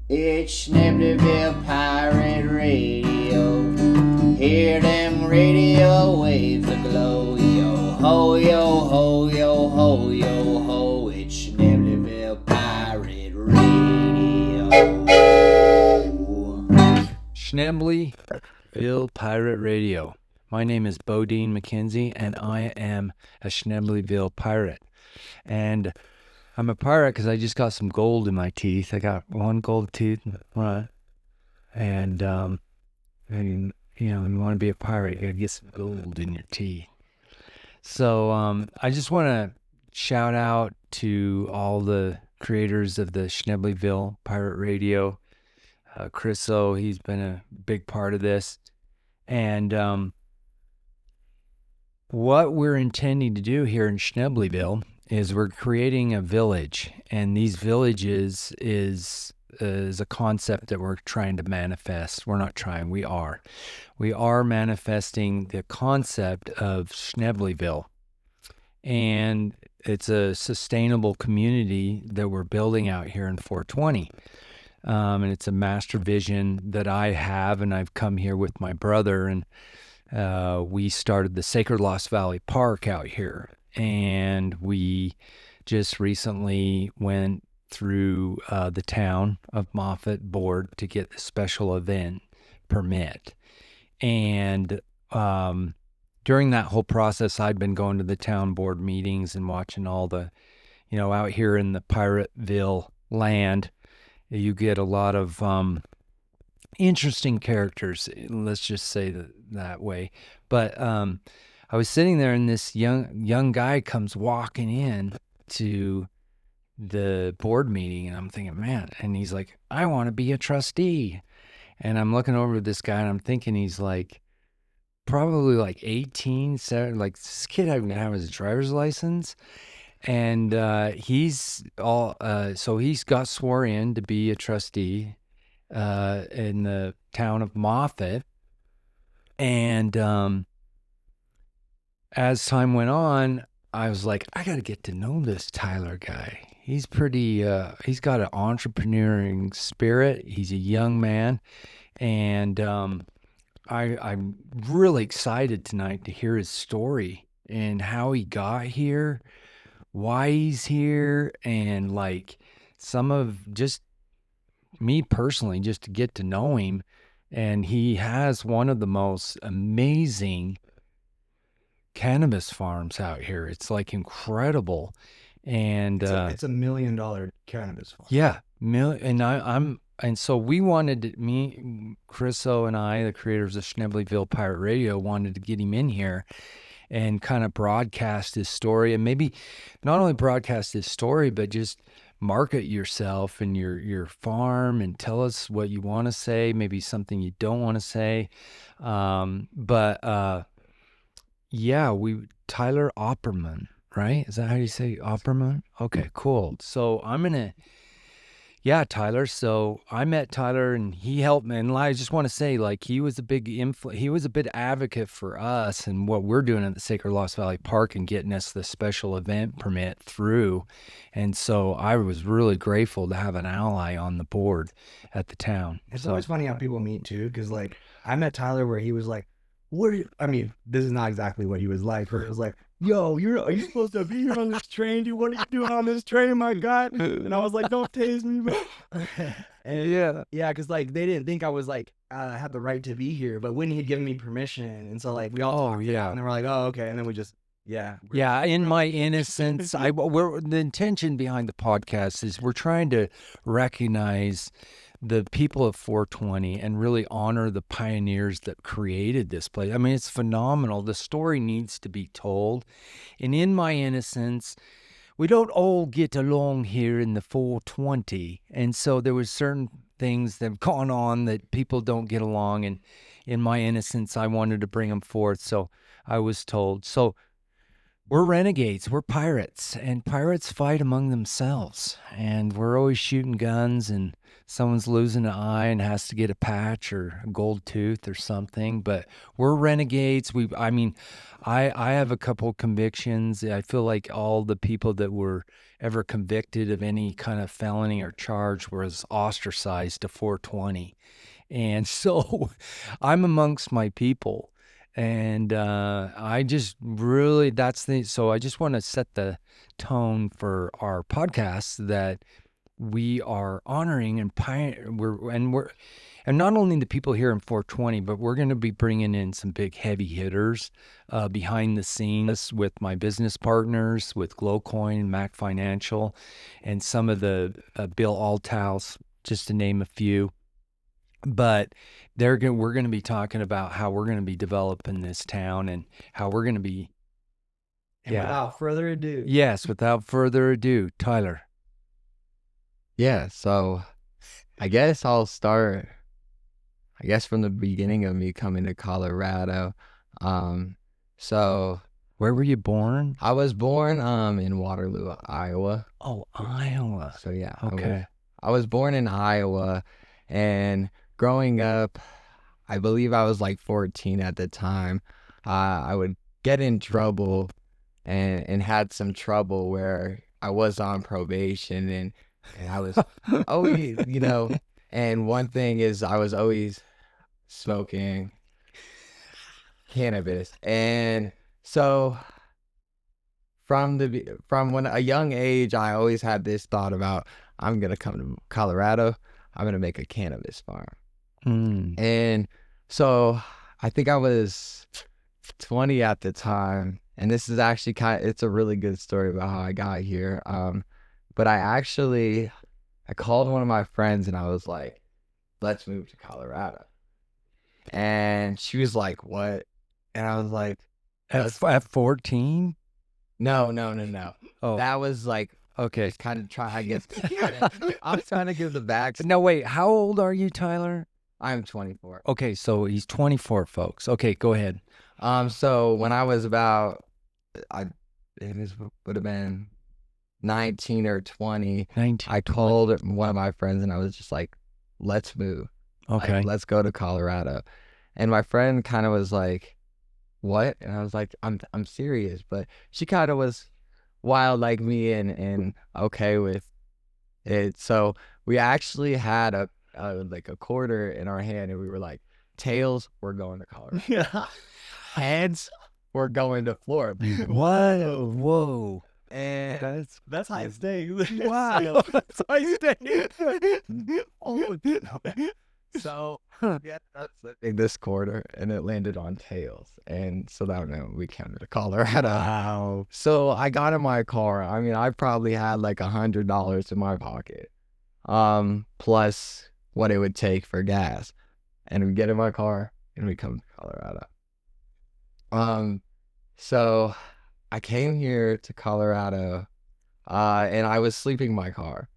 It's Schneblyville Pirate Radio. Hear them radio waves aglow. Yo ho, yo ho, yo ho, yo ho. It's Schneblyville Pirate Radio. Schneblyville Pirate Radio. My name is Beau Mackenzie, and I am a Schneblyville pirate. And I'm a pirate because I just got some gold in my teeth. I got one gold tooth, right? And you want to be a pirate, you gotta get some gold in your teeth. So I just want to shout out to all the creators of the Schneblyville Pirate Radio. Chris O, he's been a big part of this. And what we're intending to do here in Schneblyville is we're creating a village, and these villages is a concept that we're trying to manifest. We're not trying, we are. We are manifesting the concept of Schneblyville, and it's a sustainable community that we're building out here in 420. And it's a master vision that I have, and I've come here with my brother, and we started the Sacred Lost Valley Park out here. And we just recently went through the town of Moffett board to get the special event permit. And during that whole process, I'd been going to the town board meetings and watching all the, out here in the Pirateville land, you get a lot of interesting characters, let's just say that way. But I was sitting there, and this young guy comes walking in to the board meeting, and I'm thinking, man, and he's like, I want to be a trustee. And I'm looking over at this guy, and I'm thinking he's like probably like 18, like this kid hasn't have his driver's license. And he's so he's got swore in to be a trustee in the town of Moffett. And as time went on, I was like, I got to get to know this Tyler guy. He's pretty, he's got an entrepreneuring spirit. He's a young man. And I'm really excited tonight to hear his story and how he got here, why he's here, and like some of just me personally, just to get to know him. And he has one of the most amazing cannabis farms out here. It's like incredible. And it's $1 million cannabis farm. Yeah, and so we wanted me, Chris O, and I, the creators of Schneblyville Pirate Radio, wanted to get him in here and kind of broadcast his story, and maybe not only broadcast his story, but just market yourself and your farm and tell us what you want to say, maybe something you don't want to say. Yeah, Tyler Opperman, right? Is that how you say Opperman? Okay, cool. So Tyler. So I met Tyler, and he helped me. And I just want to say, like, he was a big advocate for us and what we're doing at the Sacred Lost Valley Park and getting us the special event permit through. And so I was really grateful to have an ally on the board at the town. It's always funny how people meet too, because like I met Tyler where he was like, this is not exactly what he was like, but it was like, yo, are you supposed to be here on this train? Dude, what are you doing on this train, my God? And I was like, don't tase me, man. And yeah, because like they didn't think I was like had the right to be here, but Whitney had given me permission, and so like we all and then we're like, oh, okay, and then we just in my innocence, the intention behind the podcast is we're trying to recognize the people of 420 and really honor the pioneers that created this place. I mean, it's phenomenal. The story needs to be told. And in my innocence, we don't all get along here in the 420. And so there was certain things that have gone on that people don't get along. And in my innocence, I wanted to bring them forth. So I was told. So We're renegades. We're pirates, and pirates fight among themselves. And we're always shooting guns, and someone's losing an eye and has to get a patch or a gold tooth or something. But we're renegades. I have a couple convictions. I feel like all the people that were ever convicted of any kind of felony or charge was ostracized to 420. And so I'm amongst my people. And I just really, so I just want to set the tone for our podcast that we are honoring and and not only the people here in 420, but we're going to be bringing in some big heavy hitters behind the scenes with my business partners, with Glowcoin, Mac Financial, and some of the Bill Althouse, just to name a few. But we're going to be talking about how we're going to be developing this town and how we're going to be. Without further ado. Yes, without further ado, Tyler. Yeah, so I guess I'll start, from the beginning of me coming to Colorado. So where were you born? I was born in Waterloo, Iowa. Oh, Iowa. So yeah, okay. I was born in Iowa, and growing up, I believe I was like 14 at the time. I would get in trouble and had some trouble where I was on probation and I was always, and one thing is I was always smoking cannabis. And so from when a young age, I always had this thought about, I'm going to come to Colorado. I'm going to make a cannabis farm. And so I think I was 20 at the time. And this is actually it's a really good story about how I got here. But I called one of my friends and I was like, let's move to Colorado. And she was like, what? And I was like, at 14? No. Oh, That was like, okay. kind of try, I guess. I'm trying to give the back. No, wait. How old are you, Tyler? I'm 24. Okay, so he's 24, folks. Okay, go ahead. So when I was about, would have been 19 or 20. 19. I called one of my friends and I was just like, let's move. Okay. Like, let's go to Colorado. And my friend kind of was like, what? And I was like, I'm serious. But she kind of was wild like me and okay with it. So we actually had a quarter in our hand and we were like, tails, we're going to Colorado. Heads, we're going to Florida. Whoa. And That's high stakes. Wow. That's high stakes. so yeah, that's this quarter, and it landed on tails, and so that we came to Colorado. Wow. So I got in my car. I mean, I probably had like $100 in my pocket, plus what it would take for gas, and we get in my car and we come to Colorado. So I came here to Colorado, and I was sleeping in my car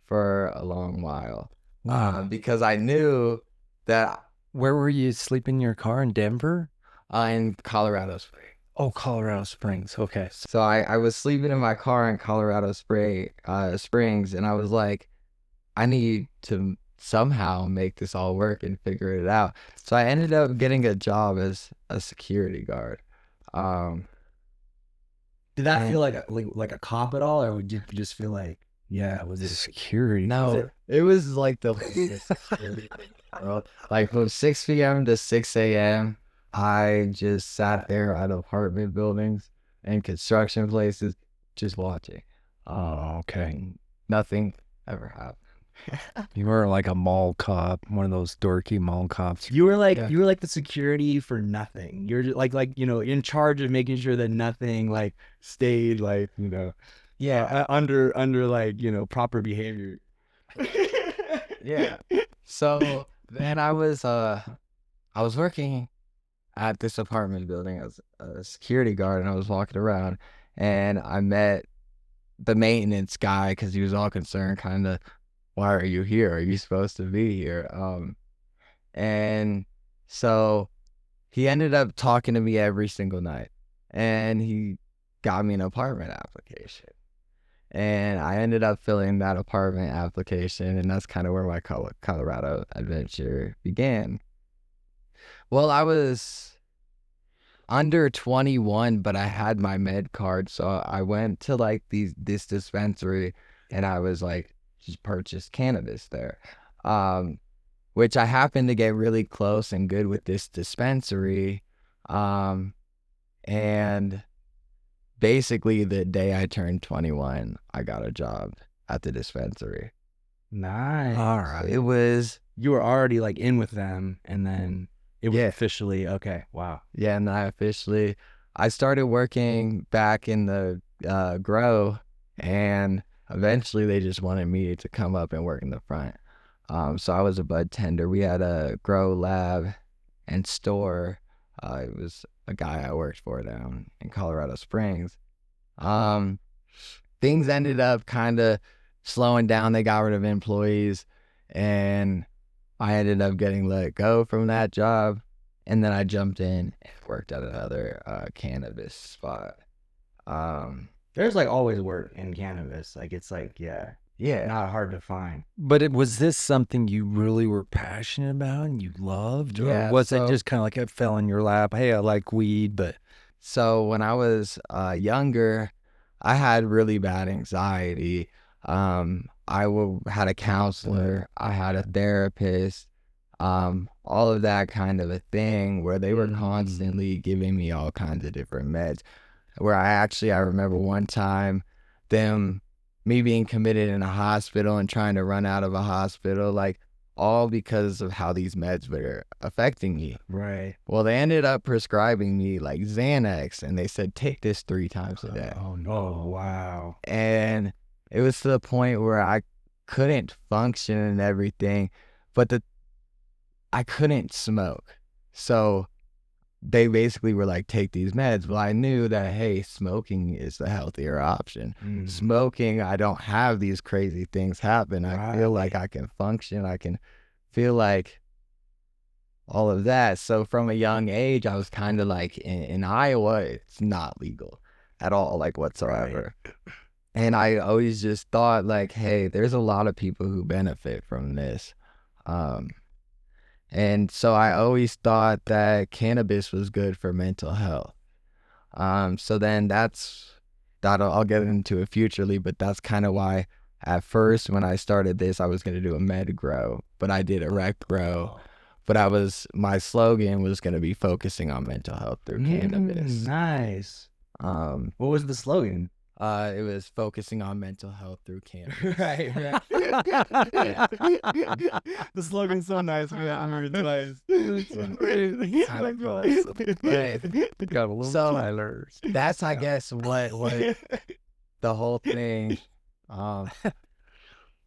for a long while. Wow. Because I knew that Where were you sleeping in your car? In Denver? in Colorado Springs. Oh, Colorado Springs. Okay. So I was sleeping in my car in Colorado Springs, and I was like, I need to somehow make this all work and figure it out. So I ended up getting a job as a security guard. Did that feel like a cop at all, or would you just feel like, yeah, was it Security. No, it was like the security world. Like from 6 p.m. to 6 a.m., I just sat there at apartment buildings and construction places just watching. Oh, okay. Nothing ever happened. You were like a mall cop, one of those dorky mall cops. You were like Yeah. you were like the security for nothing. You're just like in charge of making sure that nothing like stayed under proper behavior. Yeah. So then I was working at this apartment building as a security guard, and I was walking around, and I met the maintenance guy because he was all concerned, kind of, why are you here? Are you supposed to be here? And so he ended up talking to me every single night, and he got me an apartment application. And I ended up filling that apartment application, and that's kind of where my Colorado adventure began. Well, I was under 21, but I had my med card, so I went to like this dispensary, and I was like, just purchased cannabis there, which I happened to get really close and good with this dispensary, and basically the day I turned 21, I got a job at the dispensary. Nice. All right. It was, You were already like in with them, and then it was Yeah. officially okay. Wow. yeah, and I started working back in the grow, and eventually they just wanted me to come up and work in the front. So I was a bud tender. We had a grow lab and store. It was a guy I worked for down in Colorado Springs. Things ended up kind of slowing down. They got rid of employees, and I ended up getting let go from that job. And then I jumped in and worked at another cannabis spot. There's like always work in cannabis. Like it's like, Yeah. not hard to find. But was this something you really were passionate about and you loved? Or Yeah, was it so- just kind of like it fell in your lap? Hey, I like weed, but So when I was younger, I had really bad anxiety. Had a counselor. I had a therapist. All of that kind of a thing where they were constantly giving me all kinds of different meds. Where I remember one time me being committed in a hospital and trying to run out of a hospital, like all because of how these meds were affecting me. Right. Well, they ended up prescribing me like Xanax, and they said, take this 3 times a day. Oh no. Wow. And it was to the point where I couldn't function and everything, but I couldn't smoke. So they basically were like, take these meds. Well, I knew that, hey, smoking is the healthier option. Smoking, I don't have these crazy things happen. I feel like I can function. I can feel like all of that. So from a young age, I was kind of like, in Iowa, it's not legal at all, like whatsoever. And I always just thought like, hey, there's a lot of people who benefit from this. And so I always thought that cannabis was good for mental health. So then I'll get into it futurely, but that's kind of why at first when I started this, I was going to do a med grow, but I did a rec grow. But my slogan was going to be focusing on mental health through cannabis. Nice. What was the slogan? It was focusing on mental health through cannabis. Right. The slogan's so nice. I heard it twice. got a little So- Tyler. That's, I guess, what the whole thing,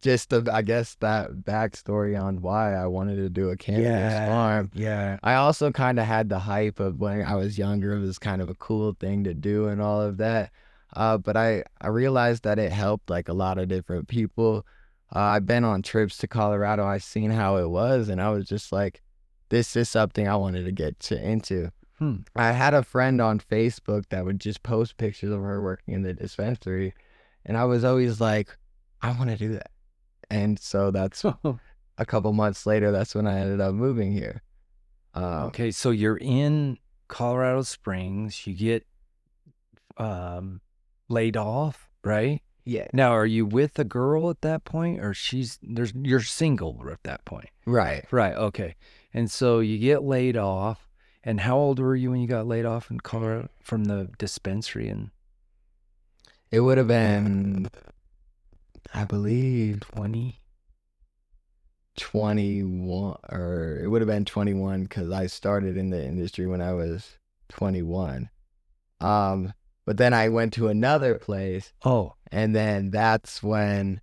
just I guess that backstory on why I wanted to do a cannabis farm. Yeah. I also kind of had the hype of when I was younger, it was kind of a cool thing to do and all of that. But I realized that it helped like a lot of different people. I've been on trips to Colorado. I've seen how it was, and I was just like, this is something I wanted to get into. I had a friend on Facebook that would just post pictures of her working in the dispensary, and I was always like, I want to do that. And so that's a couple months later, that's when I ended up moving here. Okay, so you're in Colorado Springs. You get laid off, right? Yeah. Now, are you with a girl at that point, or you're single at that point? Right. Right. Okay. And so you get laid off. And how old were you when you got laid off in Colorado from the dispensary? And It would have been, I believe, 21, or it would have been 21 because I started in the industry when I was 21. But then I went to another place, and then that's when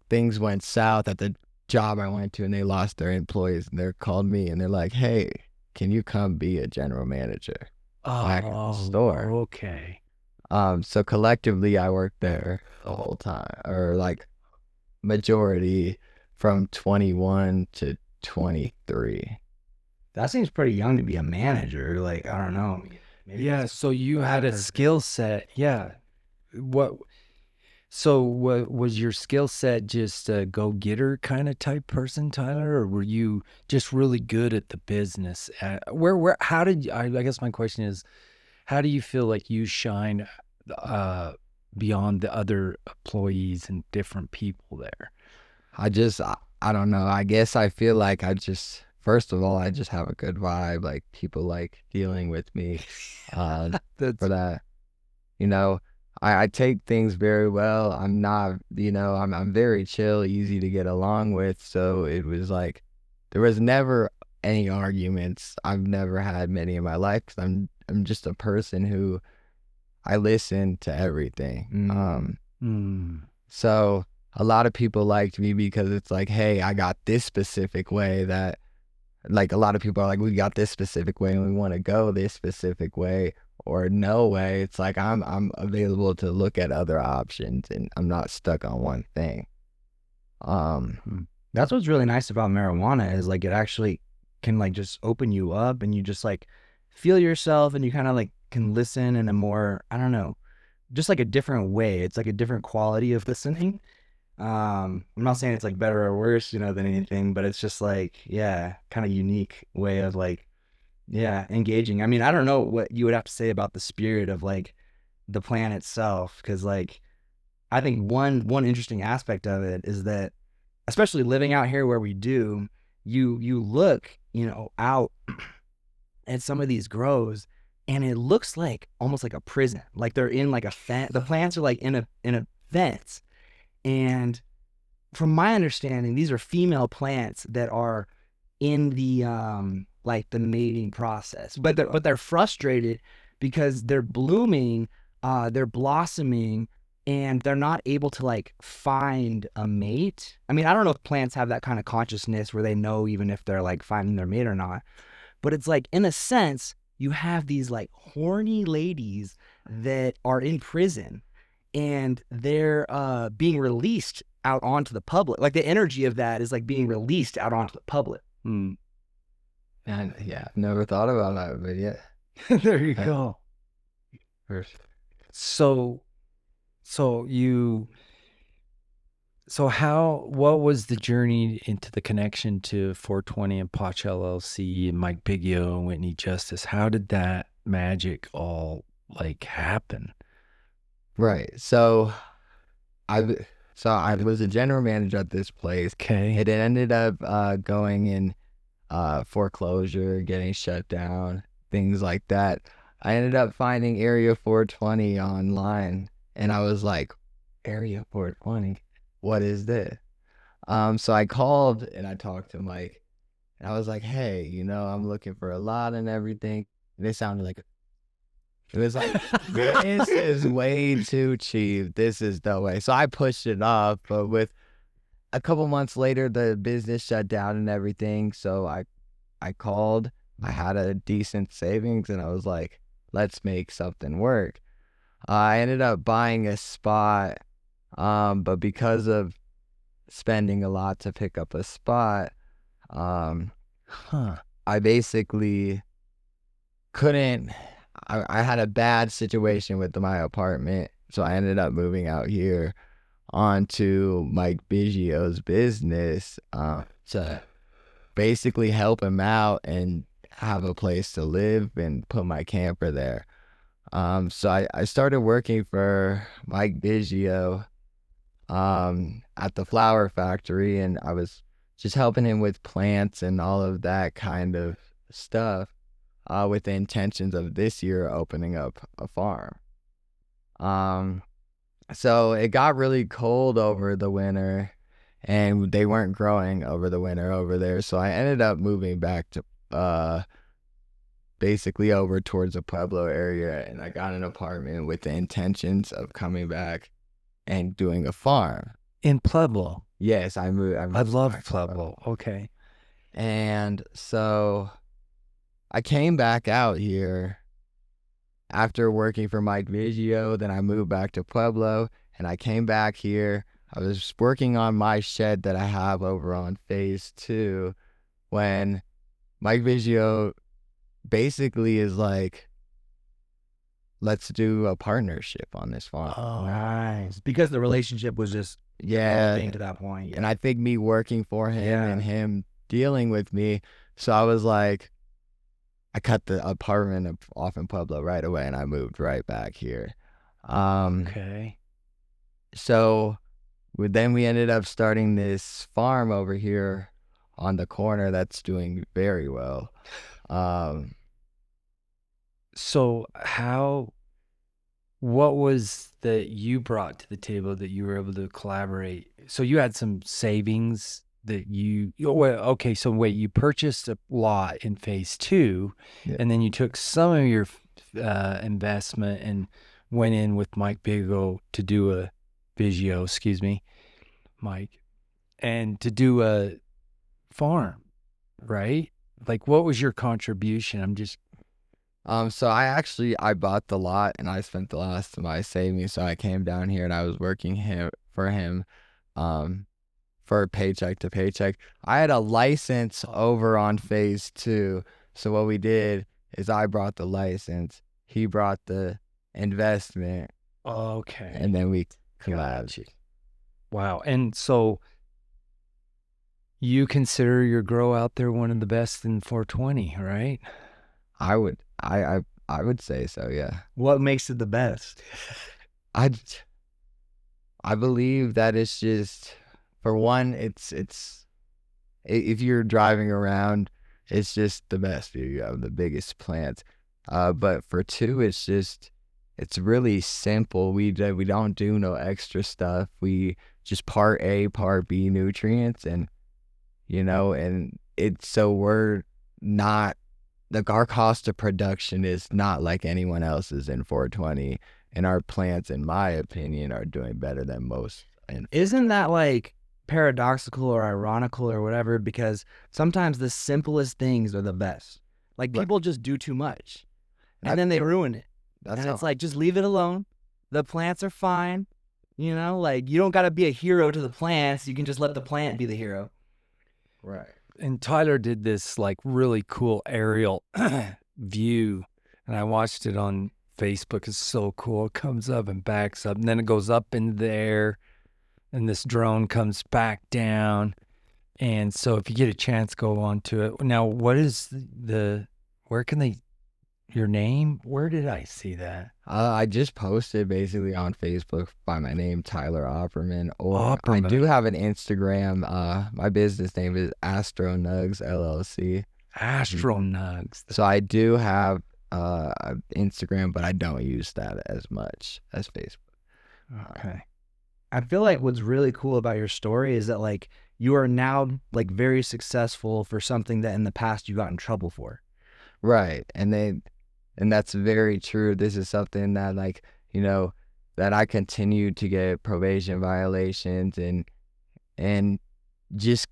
things went south at the job I went to, and they lost their employees, and they called me, and they're like, hey, can you come be a general manager back at the store? Okay. So collectively, I worked there the whole time, or like majority from 21 to 23. That seems pretty young to be a manager. Like, I don't know. Yeah, so you had a skill set. Yeah. What what was your skill set, just a go-getter kind of type person, Tyler, or were you just really good at the business? How did I guess my question is, how do you feel like you shine beyond the other employees and different people there? I don't know. I guess I feel like first of all, I just have a good vibe. Like people like dealing with me for that. You know, I take things very well. I'm not, I'm very chill, easy to get along with. So it was like, there was never any arguments. I've never had many in my life because I'm just a person who I listen to everything. So a lot of people liked me because it's like, hey, I got this specific way that, like, a lot of people are like, we got this specific way and we want to go this specific way or no way. It's like I'm available to look at other options and I'm not stuck on one thing. That's what's really nice about marijuana is like it actually can like just open you up and you just like feel yourself and you kind of like can listen in a more, I don't know, just like a different way. It's like a different quality of listening. I'm not saying it's like better or worse, than anything, but it's just like, yeah, kind of unique way of like, yeah, engaging. I mean, I don't know what you would have to say about the spirit of like the plan itself, because like I think one interesting aspect of it is that, especially living out here where we do, you look, out at some of these grows, and it looks like almost like a prison. Like they're in like a fence. The plants are like in a fence. And from my understanding, these are female plants that are in the like the mating process, but they're frustrated because they're blooming, they're blossoming, and they're not able to like find a mate. I mean, I don't know if plants have that kind of consciousness where they know even if they're like finding their mate or not, but it's like, in a sense, you have these like horny ladies that are in prison and they're being released out onto the public. Like the energy of that is like being released out onto the public. And yeah, I've never thought about that, but yeah. There you go. So what was the journey into the connection to 420 and Potch LLC and Mike Biggio and Whitney Justice? How did that magic all like happen? Right. So I was a general manager at this place. Okay. It ended up going in foreclosure, getting shut down, things like that. I ended up finding Area 420 online, and I was like, Area 420? What is this? So I called and I talked to Mike, and I was like, hey, I'm looking for a lot and everything. And it sounded like, it was like, this is way too cheap. This is the way. So I pushed it off, but with a couple months later, the business shut down and everything. So I called, I had a decent savings, and I was like, let's make something work. I ended up buying a spot, but because of spending a lot to pick up a spot, I basically couldn't. I had a bad situation with my apartment, so I ended up moving out here onto Mike Biggio's business to basically help him out and have a place to live and put my camper there. So I started working for Mike Biggio at the flower factory, and I was just helping him with plants and all of that kind of stuff, with the intentions of this year opening up a farm. So it got really cold over the winter, and they weren't growing over the winter over there. So I ended up moving back to basically over towards the Pueblo area, and I got an apartment with the intentions of coming back and doing a farm. In Pueblo? Yes, I moved. I love Pueblo. Okay. And so I came back out here after working for Mike Biggio. Then I moved back to Pueblo, and I came back here. I was working on my shed that I have over on phase 2 when Mike Biggio basically is like, let's do a partnership on this farm. Oh, nice. Because the relationship was just getting to that point. And I think me working for him Yeah. and him dealing with me, so I was like, I cut the apartment off in Pueblo right away, and I moved right back here. Okay. So then we ended up starting this farm over here on the corner that's doing very well. So what was that you brought to the table that you were able to collaborate? So you had some savings that you purchased a lot in phase 2, Yeah. and then you took some of your investment and went in with Mike Mike, and to do a farm, right? Like, what was your contribution? I'm just So I bought the lot, and I spent the last of my savings. So I came down here and I was working for him, for paycheck to paycheck. I had a license over on phase 2. So what we did is I brought the license, he brought the investment, okay. and then we Got collabed. you. Wow. And so you consider your grow out there one of the best in 420, right? I would say so, yeah. What makes it the best? I believe that it's just, for one, it's if you're driving around, it's just the best view. You have the biggest plants. But for 2, it's really simple. We don't do no extra stuff. We just part A, part B nutrients, and it's so we're not, our cost of production is not like anyone else's in 420, and our plants, in my opinion, are doing better than most. And Isn't that like paradoxical or ironical or whatever? Because sometimes the simplest things are the best. Like, people just do too much, and then they ruin it. And it's like, just leave it alone. The plants are fine. Like, you don't got to be a hero to the plants. You can just let the plant be the hero. right. And Tyler did this like really cool aerial view, and I watched it on Facebook. It's so cool. It comes up and backs up, and then it goes up in the air, and this drone comes back down. And so if you get a chance, go on to it. Now, what is where can they, your name? Where did I see that? I just posted basically on Facebook by my name, Tyler Opperman. Or I Opperman. do have an Instagram. My business name is Astro Nugs LLC. Astro Nugs. So I do have Instagram, but I don't use that as much as Facebook. Okay. I feel like what's really cool about your story is that, like, you are now, like, very successful for something that in the past you got in trouble for. Right. And that's very true. This is something that, like, that I continued to get probation violations, and just,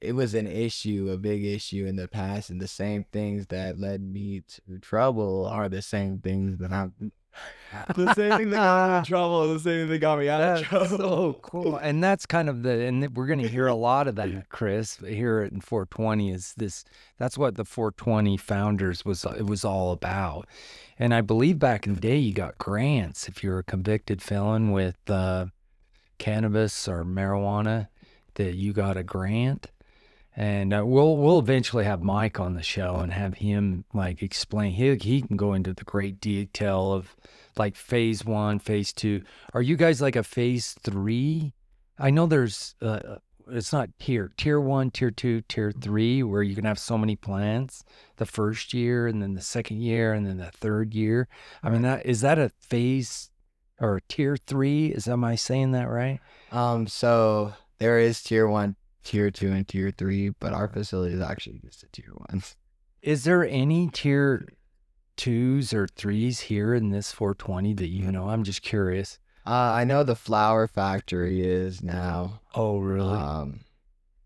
it was an issue, a big issue in the past, and the same things that led me to trouble are the same things that I'm The same thing that got me in trouble, the same thing that got me out of trouble. So cool. And that's kind of and we're going to hear a lot of that, Chris, here in 420 that's what the 420 founders it was all about. And I believe back in the day, you got grants if you're a convicted felon with cannabis or marijuana, that you got a grant. And we'll eventually have Mike on the show and have him like explain. He can go into the great detail of like phase 1, phase 2. Are you guys like a phase 3? I know there's it's not tier 1, tier 2, tier 3, where you can have so many plants the first year, and then the second year, and then the third year. I mean, is that a phase or tier 3? Am I saying that right? So there is tier 1, tier 2, and tier 3, but our facility is actually just a tier 1. Is there any tier 2s or 3s here in this 420 that you know? I'm just curious. I know the flower factory is now. Oh, really?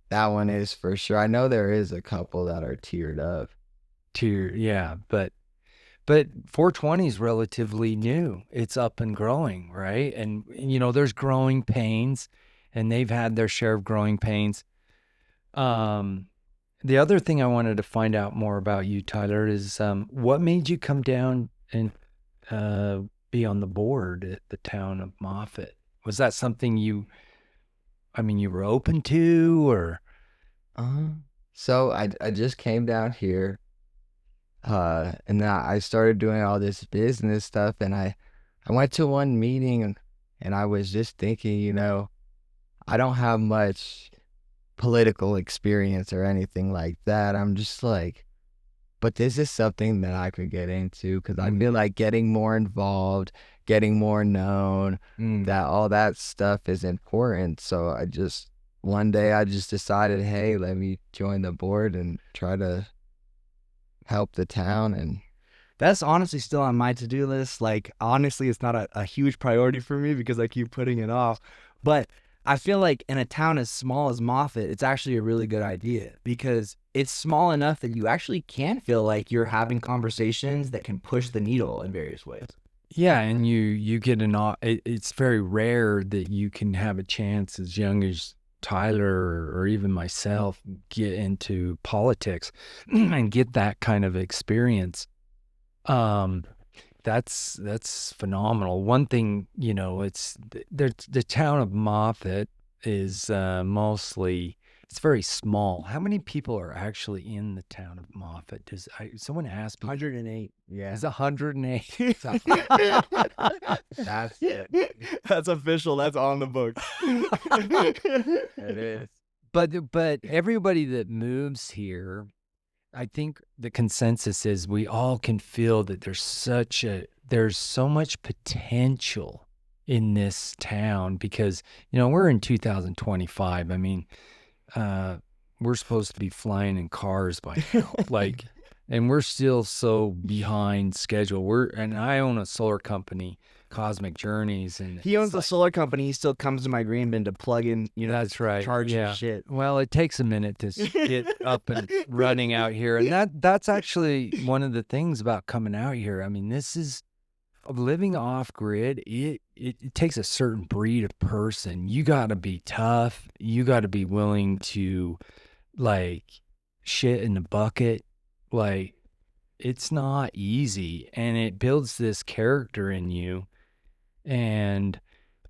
That one is for sure. I know there is a couple that are tiered up. Yeah, but 420 is relatively new. It's up and growing, right? And there's growing pains, and they've had their share of growing pains. The other thing I wanted to find out more about you, Tyler, is what made you come down and be on the board at the town of Moffett? Was that something you were open to, or? So I just came down here, and then I started doing all this business stuff, and I went to one meeting, and I was just thinking, I don't have much political experience or anything like that. I'm just like, but this is something that I could get into, because I feel like getting more involved, getting more known, that all that stuff is important. So one day I just decided, hey, let me join the board and try to help the town. And that's honestly still on my to-do list. Like, honestly, it's not a huge priority for me because I keep putting it off. But I feel like in a town as small as Moffett, it's actually a really good idea, because it's small enough that you actually can feel like you're having conversations that can push the needle in various ways. Yeah, and you get it's very rare that you can have a chance as young as Tyler or even myself get into politics and get that kind of experience. That's phenomenal. One thing, it's the town of Moffett is mostly, it's very small. How many people are actually in the town of Moffett? Someone asked me? 108. yeah, It's 108. that's it. That's official. That's on the book. It is. But everybody that moves here, I think the consensus is we all can feel that there's so much potential in this town, because we're in 2025. I mean, we're supposed to be flying in cars by now, and we're still so behind schedule. And I own a solar company, Cosmic Journeys, and He owns the solar company. He still comes to my green bin to plug in, that's right, charge yeah. shit. Well, it takes a minute to get up and running out here, and that's actually one of the things about coming out here. I mean, this is living off grid. It takes a certain breed of person. You got to be tough. You got to be willing to shit in the bucket. It's not easy, and it builds this character in you, and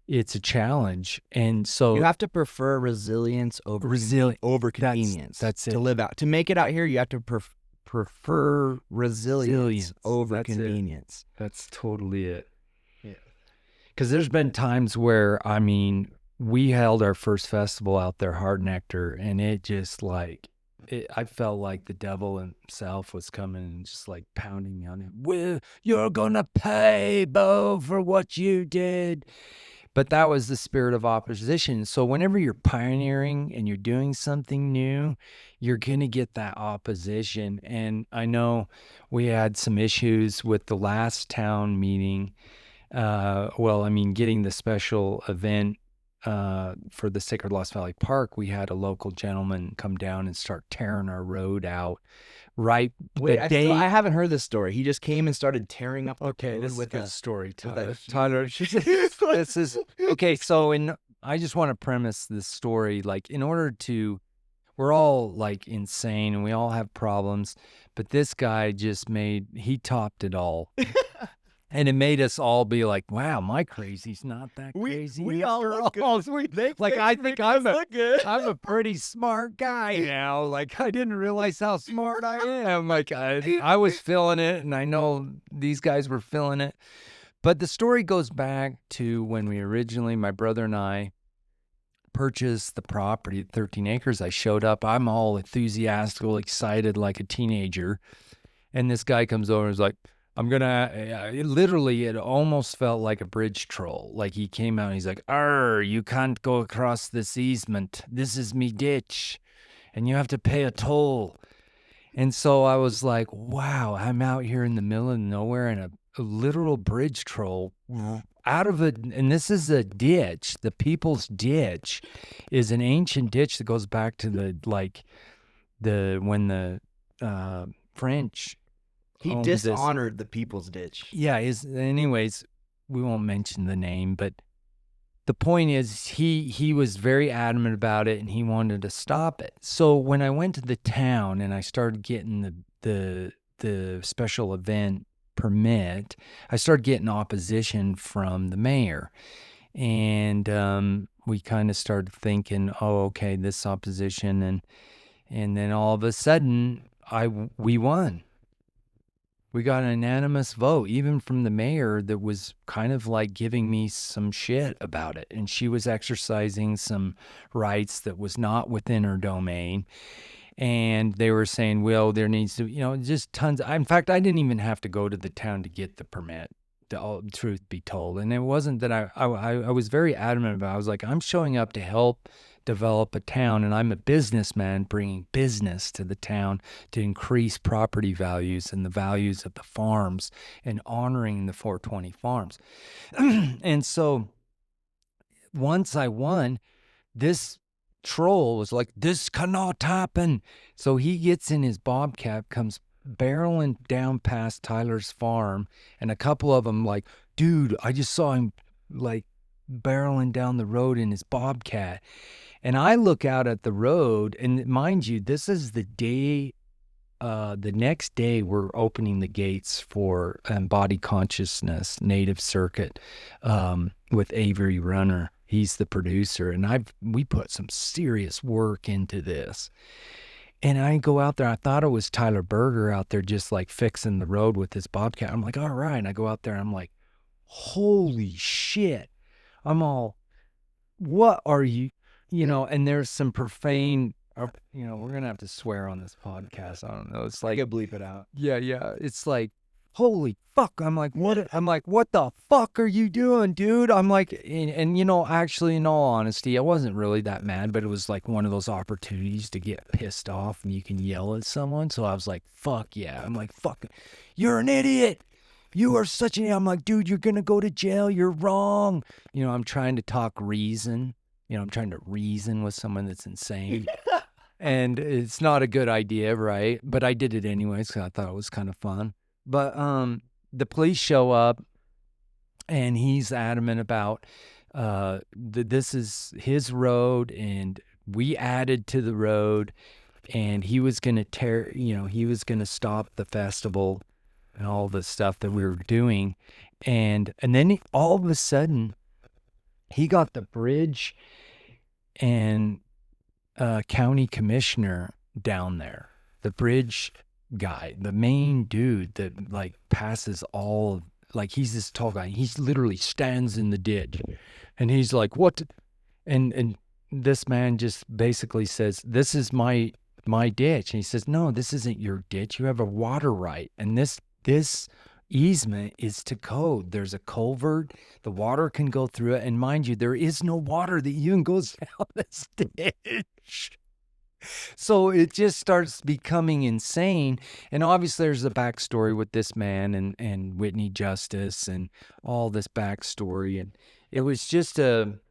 it's a challenge. And so You have to prefer resilience over convenience. That's it. To live out. To make it out here, you have to prefer resilience over That's it. convenience. That's totally it. Yeah. Because there's been times where, we held our first festival out there, Hard Nectar, and it just I felt like the devil himself was coming and just pounding me on it. Well, you're gonna pay, Beau, for what you did. But that was the spirit of opposition. So whenever you're pioneering and you're doing something new, you're gonna get that opposition. And I know we had some issues with the last town meeting. Getting the special event for the Sacred Lost Valley Park, we had a local gentleman come down and start tearing our road out. Right. Wait, I haven't heard this story. He just came and started tearing up. Okay, road this is a with good story, a- Tyler. This is okay. So I just want to premise this story. In order to, we're all insane and we all have problems, but this guy he topped it all. And it made us all be like, wow, my crazy's not that crazy. We all look good. I think I'm a pretty smart guy now. I didn't realize how smart I am. I was feeling it, and I know these guys were feeling it. But the story goes back to when we originally, my brother and I, purchased the property, 13 acres. I showed up. I'm all enthusiastic, excited like a teenager. And this guy comes over and is like, it almost felt like a bridge troll. He came out and he's like, you can't go across this easement. This is me ditch. And you have to pay a toll. And so I was like, wow, I'm out here in the middle of nowhere and a literal bridge troll out of it. And this is a ditch. The People's Ditch is an ancient ditch that goes back to when the French. He dishonored the People's Ditch. Yeah. Anyways, we won't mention the name, but the point is he was very adamant about it, and he wanted to stop it. So when I went to the town and I started getting the special event permit, I started getting opposition from the mayor. And we kind of started thinking, oh, okay, this opposition. And then all of a sudden, we won. We got an unanimous vote, even from the mayor, that was kind of like giving me some shit about it. And she was exercising some rights that was not within her domain. And they were saying, well, there needs to, just tons. In fact, I didn't even have to go to the town to get the permit, the truth be told. And it wasn't that I was very adamant about it. I was like, I'm showing up to help develop a town, and I'm a businessman bringing business to the town to increase property values and the values of the farms and honoring the 420 farms. And so once I won, this troll was like, this cannot happen. So he gets in his bobcat, comes barreling down past Tyler's farm, and a couple of them like, dude, I just saw him like barreling down the road in his bobcat. And I look out at the road, and mind you, this is the day, the next day we're opening the gates for Body Consciousness Native Circuit with Avery Runner. He's the producer, and we put some serious work into this. And I go out there, I thought it was Tyler Berger out there just like fixing the road with his bobcat. I'm like, all right. And I go out there, and I'm like, holy shit. I'm all, what are you? And there's some profane, we're going to have to swear on this podcast. I don't know. It's like, I could bleep it out. Yeah. It's like, holy fuck. I'm like, what? I'm like, what the fuck are you doing, dude? I'm like, and actually, in all honesty, I wasn't really that mad, but it was like one of those opportunities to get pissed off and you can yell at someone. So I was like, fuck yeah. I'm like, fuck, you're an idiot. You are such an, I'm like, dude, you're going to go to jail. You're wrong. I'm trying to talk reason. I'm trying to reason with someone that's insane. And it's not a good idea, right? But I did it anyways because I thought it was kind of fun. But the police show up, and he's adamant about this is his road, and we added to the road, and he was going to he was going to stop the festival and all the stuff that we were doing. And then all of a sudden, he got the bridge and county commissioner down there, the bridge guy, the main dude that like passes all, like he's this tall guy. He's literally stands in the ditch, and he's like, what? And this man just basically says, this is my ditch. And he says, no, this isn't your ditch. You have a water right. And this easement is to code. There's a culvert. The water can go through it. And mind you, there is no water that even goes down this ditch. So it just starts becoming insane. And obviously there's a backstory with this man and Whitney Justice and all this backstory. And it was just an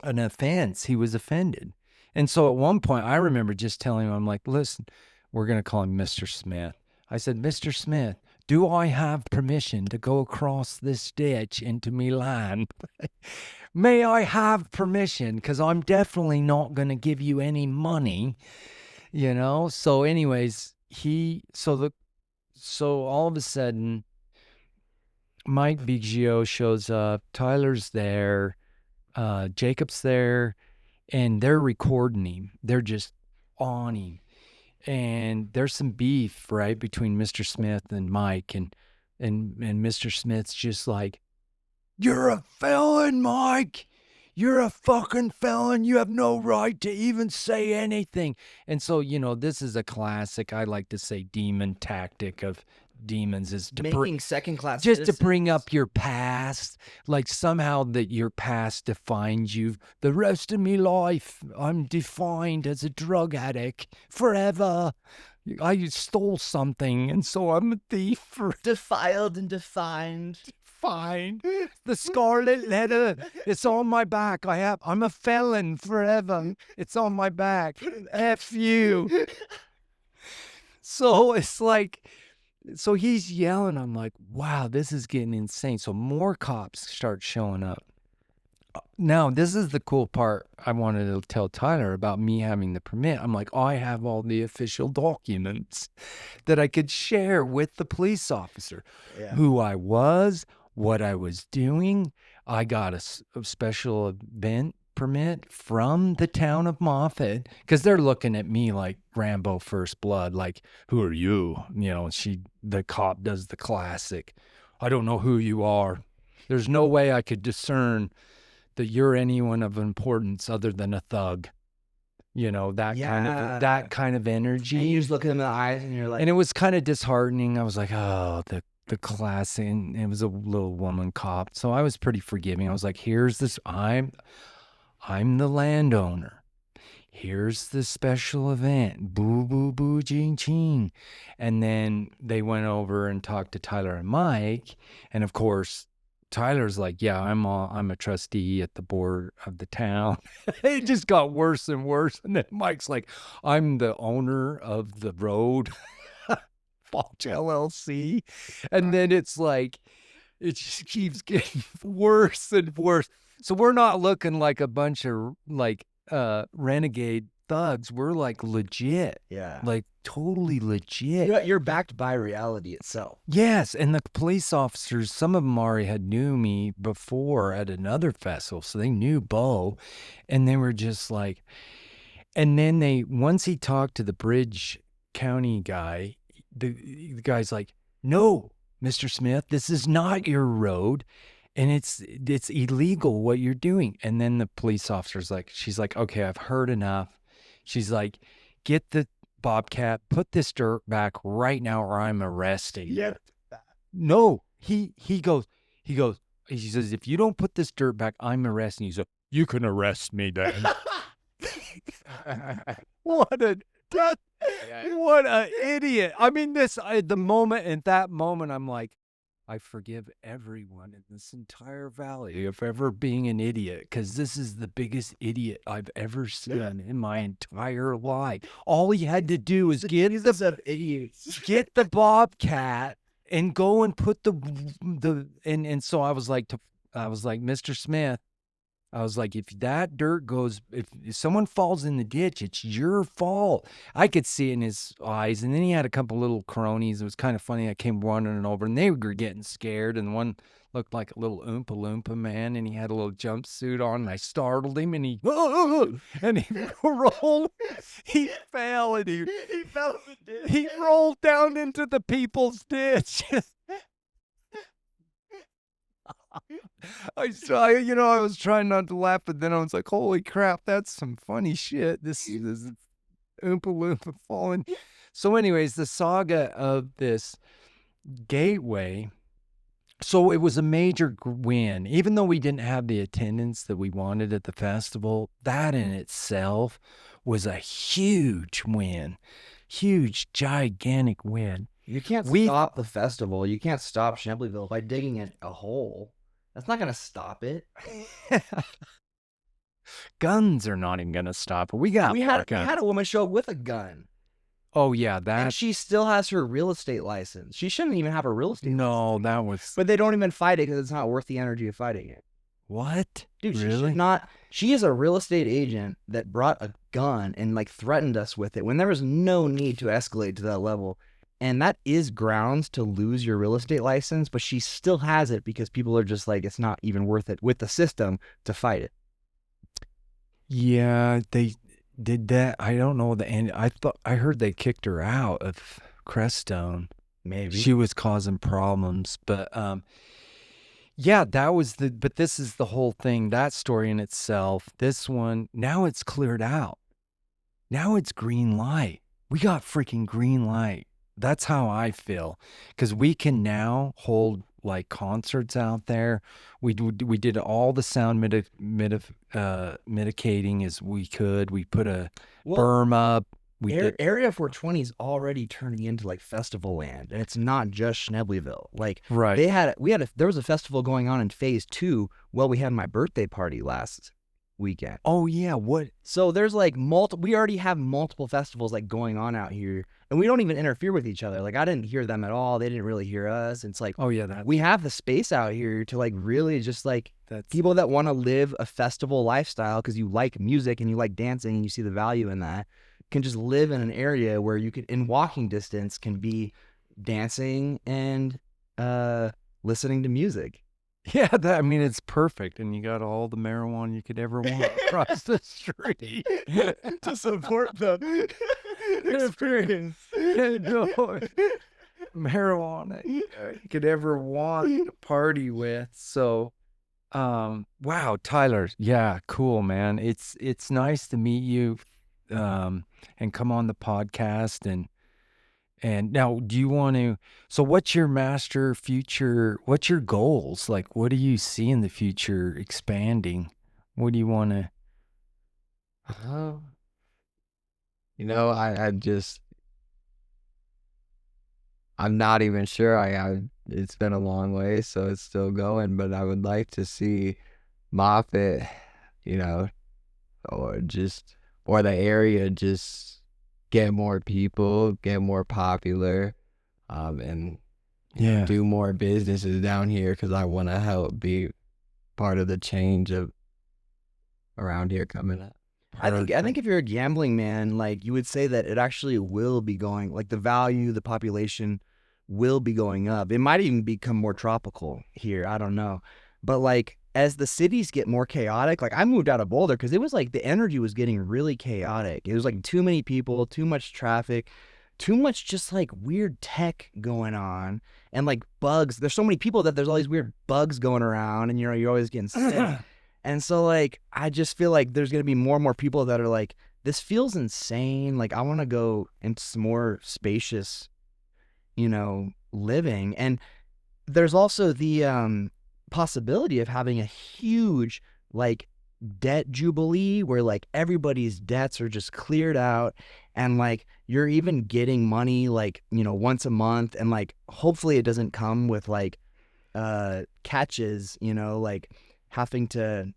offense. He was offended. And so at one point, I remember just telling him, I'm like, listen, we're going to call him Mr. Smith. I said, Mr. Smith, do I have permission to go across this ditch into Milan? May I have permission? Because I'm definitely not going to give you any money, So anyways, so all of a sudden, Mike Biggio shows up, Tyler's there, Jacob's there, and they're recording him. They're just on him. And there's some beef, right, between Mr. Smith and Mike, and Mr. Smith's just like, you're a felon, Mike. You're a fucking felon. You have no right to even say anything. And so, this is a classic, I like to say, demon tactic of demons is to making second-class just citizens. To bring up your past, like somehow that your past defines you. The rest of me life, I'm defined as a drug addict forever. I stole something, and so I'm a thief. Defiled and defined. Fine. The scarlet letter, it's on my back. I'm a felon forever. It's on my back. F you. So it's like, so he's yelling. I'm like, wow, this is getting insane. So more cops start showing up. Now, this is the cool part I wanted to tell Tyler about me having the permit. I'm like, I have all the official documents that I could share with the police officer, who I was, what I was doing. I got a special event permit from the town of Moffat, because they're looking at me like Rambo First Blood, like, who are you? You know, the cop does the classic, I don't know who you are. There's no way I could discern that you're anyone of importance other than a thug. You know, that kind of energy. And you just look at them in the eyes and you're like, and it was kind of disheartening. I was like, oh, the class, and it was a little woman cop. So I was pretty forgiving. I was like, here's this, I'm the landowner. Here's the special event. Boo, boo, boo, ching, ching. And then they went over and talked to Tyler and Mike. And of course, Tyler's like, yeah, I'm a trustee at the board of the town. It just got worse and worse. And then Mike's like, I'm the owner of the road, folx LLC. And then it's like, it just keeps getting worse and worse. So we're not looking like a bunch of like renegade thugs. We're like legit. yeah, Like totally legit. you're backed by reality itself. Yes, and the police officers, some of them already had knew me before at another festival, so they knew Beau, and they were just like, and then once he talked to the Bridge County guy, the guy's like, no, Mr. Smith, this is not your road, and it's illegal what you're doing. And then the police officer's like, she's like, okay, I've heard enough. She's like, get the Bobcat, put this dirt back right now or I'm arresting you. Yeah. No, he says, if you don't put this dirt back, I'm arresting you. So you can arrest me then. What an idiot. I mean, at that moment, I'm like, I forgive everyone in this entire valley of ever being an idiot, because this is the biggest idiot I've ever seen in my entire life. All he had to do was get the Bobcat and go and put and so I was like, Mr. Smith, I was like, if that dirt goes, if someone falls in the ditch, it's your fault. I could see it in his eyes. And then he had a couple little cronies. It was kind of funny. I came running over and they were getting scared. And one looked like a little Oompa Loompa man, and he had a little jumpsuit on, and I startled him, and he rolled. He fell, and he fell in the ditch. He rolled down into the people's ditch. I was trying not to laugh, but then I was like, holy crap, that's some funny shit. This is Oompa Loompa falling. So anyways, the saga of this gateway. So it was a major win. Even though we didn't have the attendance that we wanted at the festival, that in itself was a huge win. Huge, gigantic win. You can't stop the festival. You can't stop Schneblyville by digging it a hole. That's not going to stop it. Guns are not even going to stop it. We had a woman show up with a gun. Oh, yeah. And she still has her real estate license. She shouldn't even have a real estate license. No, that was... But they don't even fight it because it's not worth the energy of fighting it. What? Dude, really? She should not... She is a real estate agent that brought a gun and, threatened us with it when there was no need to escalate to that level. And that is grounds to lose your real estate license, but she still has it because people are just like, it's not even worth it with the system to fight it. Yeah, they did that. I don't know the end. I heard they kicked her out of Crestone. Maybe. She was causing problems, but yeah, but this is the whole thing, that story in itself. This one, now it's cleared out. Now it's green light. We got freaking green light. That's how I feel, because we can now hold concerts out there. We did all the sound mitigating as we could. We put a berm up. Area 420 is already turning into festival land, and it's not just Schneblyville. Right. There was a festival going on in phase 2 while we had my birthday party last weekend. Oh yeah, what? So there's like we already have multiple festivals like going on out here, and we don't even interfere with each other. Like I didn't hear them at all. They didn't really hear us. It's like, Oh yeah, we have the space out here to like really just like that's people that want to live a festival lifestyle because you like music and you like dancing and you see the value in that can just live in an area where you can, in walking distance, can be dancing and listening to music. yeah. I mean, it's perfect, and you got all the marijuana you could ever want across the street To support the experience. No, marijuana you could ever want to party with. So, wow, Tyler, yeah, cool, man. It's nice to meet you, and come on the podcast and now, do you want to? So, what's your master future? What's your goals? Like, what do you see in the future expanding? What do you want to? You know, I'm not even sure. It's been a long way, so it's still going. But I would like to see Moffett, you know, or the area just get more people, get more popular, and Yeah. do more businesses down here because I want to help be part of the change of around here coming up. I think if you're a gambling man, like you would say that it actually will be going, like the value, the population will be going up. It might even become more tropical here. I don't know. But like as the cities get more chaotic, like I moved out of Boulder because it was like the energy was getting really chaotic. It was like too many people, too much traffic, too much just like weird tech going on and like bugs. There's so many people that there's all these weird bugs going around and you're always getting sick. And so like I just feel like there's going to be more and more people that are like, this feels insane. Like I want to go into some more spacious, living. And there's also the possibility of having a huge like debt jubilee where like everybody's debts are just cleared out and like you're even getting money like once a month, and like hopefully it doesn't come with like catches, like having to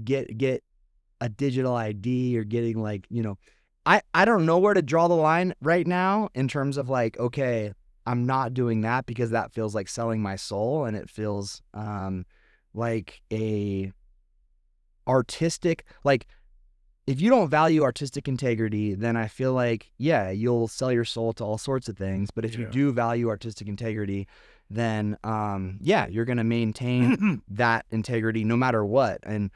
get a digital ID or getting like I don't know where to draw the line right now in terms of like, okay, I'm not doing that because that feels like selling my soul, and it feels like a artistic, like if you don't value artistic integrity, then I feel like, yeah, you'll sell your soul to all sorts of things. But if you do value artistic integrity, then yeah, you're going to maintain that integrity no matter what. And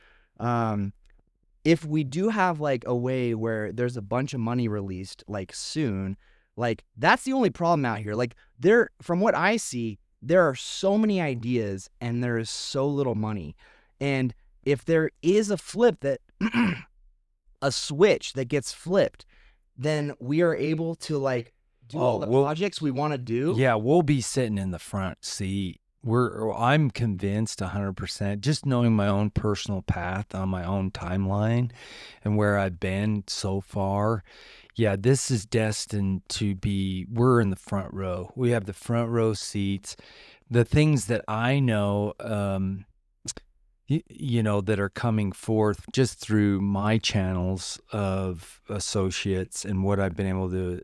if we do have like a way where there's a bunch of money released like soon, like that's the only problem out here. Like from what I see, there are so many ideas and there is so little money. And if there is a flip that a switch that gets flipped, then we are able to like do all the projects we want to do. Yeah, we'll be sitting in the front seat. I'm convinced 100%, just knowing my own personal path on my own timeline and where I've been so far. Yeah, this is destined to be, we're in the front row. We have the front row seats. The things that I know, that are coming forth just through my channels of associates and what I've been able to,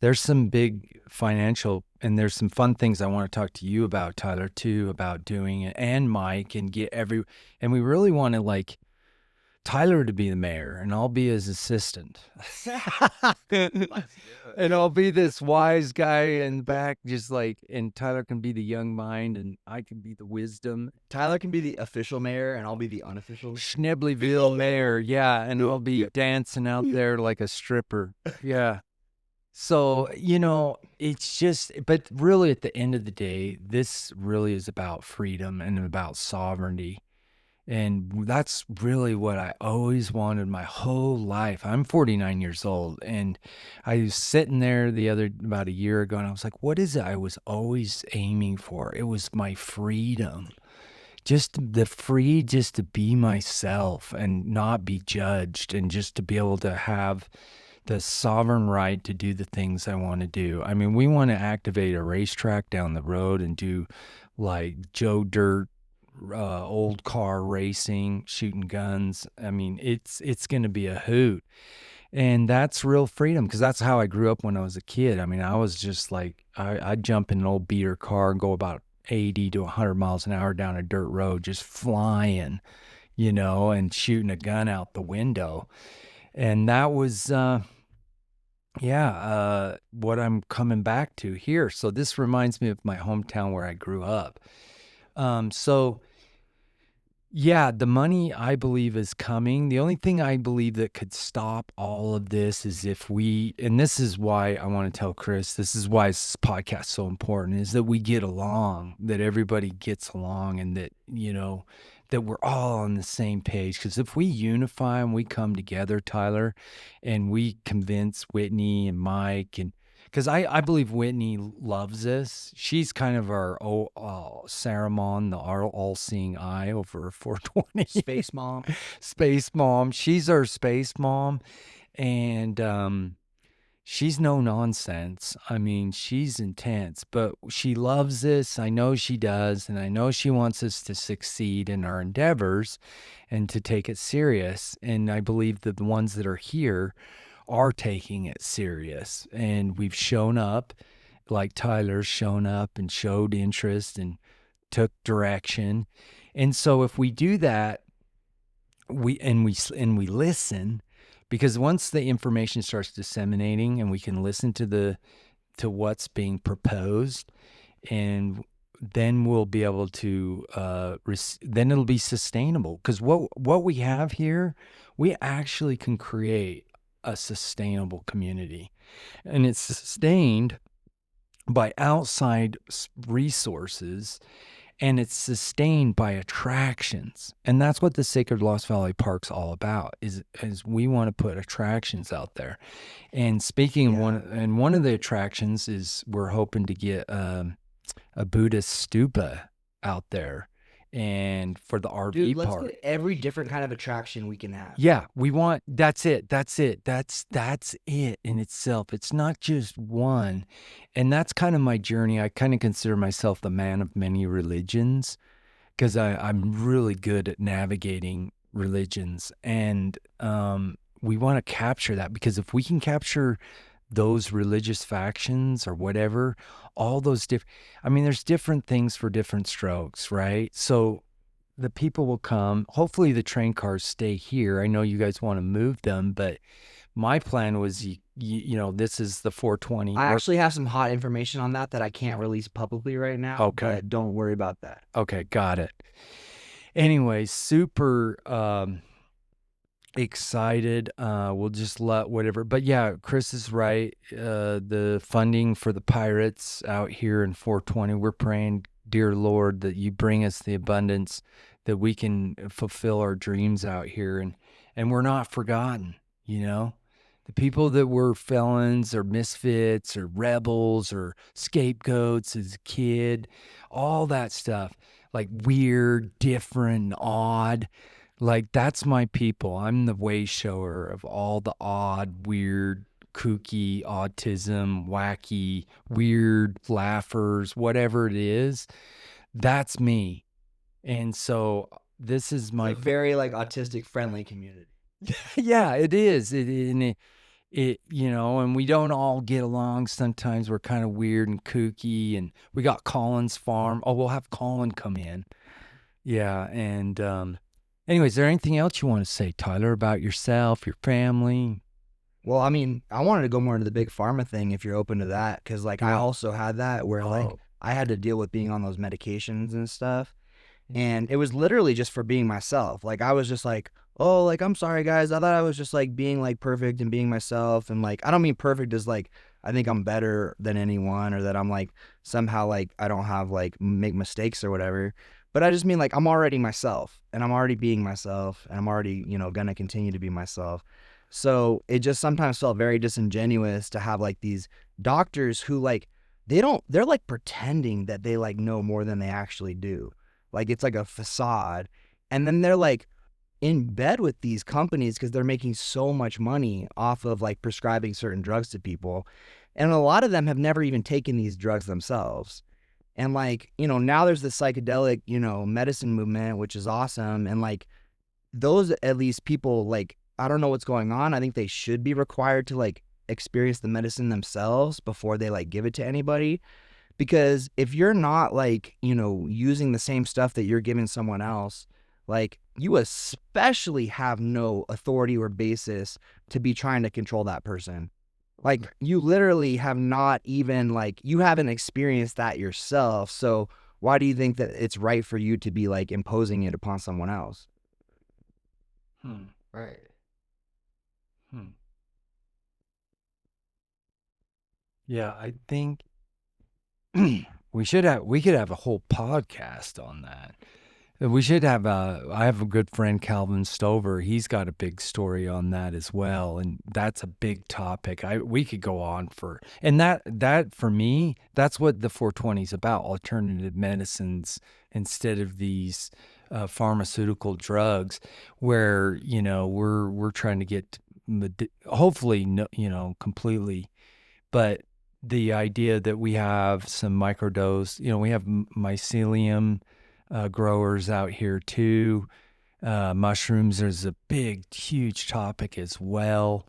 there's some big financial, and there's some fun things I want to talk to you about, Tyler, too, about doing it, and Mike, and and we really want to like Tyler to be the mayor, and I'll be his assistant. And I'll be this wise guy in the back, just like, and Tyler can be the young mind, and I can be the wisdom. Tyler can be the official mayor, and I'll be the unofficial. Schneblyville mayor, yeah, and I'll be dancing out there like a stripper, yeah. So, it's just, but really at the end of the day, this really is about freedom and about sovereignty. And that's really what I always wanted my whole life. I'm 49 years old, and I was sitting there about a year ago, and I was like, what is it I was always aiming for? It was my freedom. Just to be myself and not be judged, and just to be able to have the sovereign right to do the things I want to do. I mean, we want to activate a racetrack down the road and do like Joe Dirt old car racing, shooting guns. I mean, it's going to be a hoot. And that's real freedom, because that's how I grew up when I was a kid. I mean, I was just like, I'd jump in an old beater car and go about 80 to 100 miles an hour down a dirt road, just flying, and shooting a gun out the window. And that was, what I'm coming back to here. So this reminds me of my hometown where I grew up. Yeah, the money, I believe, is coming. The only thing I believe that could stop all of this is if and this is why I want to tell Chris, this is why this podcast is so important, is that we get along, that everybody gets along, and that, that we're all on the same page. Because if we unify and we come together, Tyler, and we convince Whitney and Mike, and because I believe Whitney loves this. She's kind of our Saruman, the all-seeing eye over 420. Space mom. Space mom. She's our space mom. And she's no nonsense. I mean, she's intense, but she loves this. I know she does. And I know she wants us to succeed in our endeavors and to take it serious. And I believe that the ones that are here are taking it serious, and we've shown up, like Tyler's shown up and showed interest and took direction. And so if we do that, we listen, because once the information starts disseminating and we can listen to what's being proposed, and then we'll be able to then it'll be sustainable, because what we have here, we actually can create a sustainable community, and it's sustained by outside resources, and it's sustained by attractions. And that's what the Sacred Lost Valley Park's all about, is we want to put attractions out there. And speaking of one of the attractions is we're hoping to get a Buddhist stupa out there, and for the RV park. Let's get every different kind of attraction we can have. Yeah, we want, that's it. That's it in itself. It's not just one. And that's kind of my journey. I kind of consider myself the man of many religions, because I'm really good at navigating religions. And we want to capture that, because if we can capture those religious factions or whatever, all those there's different things for different strokes, right? So the people will come. Hopefully the train cars stay here. I know you guys want to move them, but my plan was, this is the 420. I actually have some hot information on that I can't release publicly right now. Okay. But don't worry about that. Okay, got it. Anyway, super excited. We'll just let whatever. But yeah, Chris is right. The funding for the pirates out here in 420, we're praying, dear Lord, that you bring us the abundance that we can fulfill our dreams out here, and we're not forgotten. The people that were felons or misfits or rebels or scapegoats as a kid, all that stuff, like weird, different, odd. Like, that's my people. I'm the way shower of all the odd, weird, kooky, autism, wacky, weird laughers, whatever it is. That's me. And so this is my... It's a very, autistic friendly community. Yeah, it is. And we don't all get along. Sometimes we're kind of weird and kooky, and we got Colin's farm. Oh, we'll have Colin come in. Yeah, and... Anyways, is there anything else you want to say, Tyler, about yourself, your family? Well, I mean, I wanted to go more into the big pharma thing, if you're open to that, because I also had that where I had to deal with being on those medications and stuff, and it was literally just for being myself. I was just I'm sorry guys, I thought I was just being perfect and being myself, and I don't mean perfect as I think I'm better than anyone, or that I'm somehow I don't have make mistakes or whatever. But I just mean I'm already myself, and I'm already being myself, and I'm already, gonna continue to be myself. So it just sometimes felt very disingenuous to have these doctors who they're pretending that they know more than they actually do. It's a facade. And then they're in bed with these companies because they're making so much money off of prescribing certain drugs to people. And a lot of them have never even taken these drugs themselves. And like, you know, now there's the psychedelic, you know, medicine movement, which is awesome. And like those, at least people, like, I don't know what's going on. I think they should be required to like experience the medicine themselves before they like give it to anybody. Because if you're not like, you know, using the same stuff that you're giving someone else, like you especially have no authority or basis to be trying to control that person. Like you literally have not even like, you haven't experienced that yourself. So why do you think that it's right for you to be like imposing it upon someone else? Right. Yeah, I think we could have a whole podcast on that. We should have I have a good friend, Calvin Stover. He's got a big story on that as well, and that's a big topic. We could go on for, and that for me, that's what the 420 is about: alternative medicines instead of these pharmaceutical drugs, where you know we're trying to get hopefully you know completely, but the idea that we have some microdose, you know, we have mycelium growers out here too. Mushrooms is a big, huge topic as well.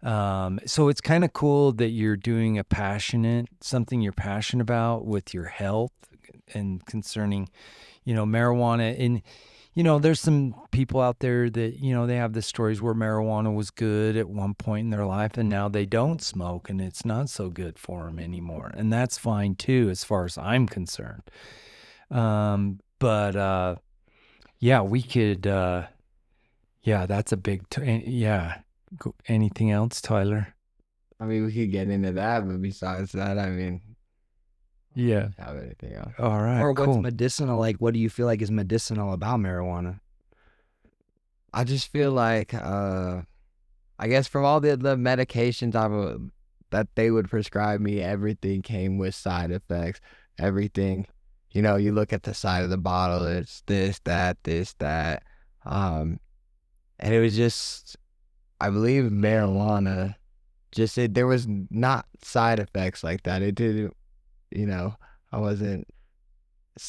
So it's kind of cool that you're doing something you're passionate about with your health and concerning, you know, marijuana. And, you know, there's some people out there that, you know, they have the stories where marijuana was good at one point in their life and now they don't smoke and it's not so good for them anymore. And that's fine too, as far as I'm concerned. But yeah, we could, yeah, that's a big, yeah. Anything else, Tyler? I mean, we could get into that, but besides that, I mean, yeah, have anything else? All right, or what's cool. medicinal? Like, what do you feel like is medicinal about marijuana? I just feel like, I guess from all the medications that they would prescribe me, everything came with side effects. Everything, you know, you look at the side of the bottle, it's this, that. And it was just, I believe marijuana, there was not side effects like that. It didn't, you know, I wasn't,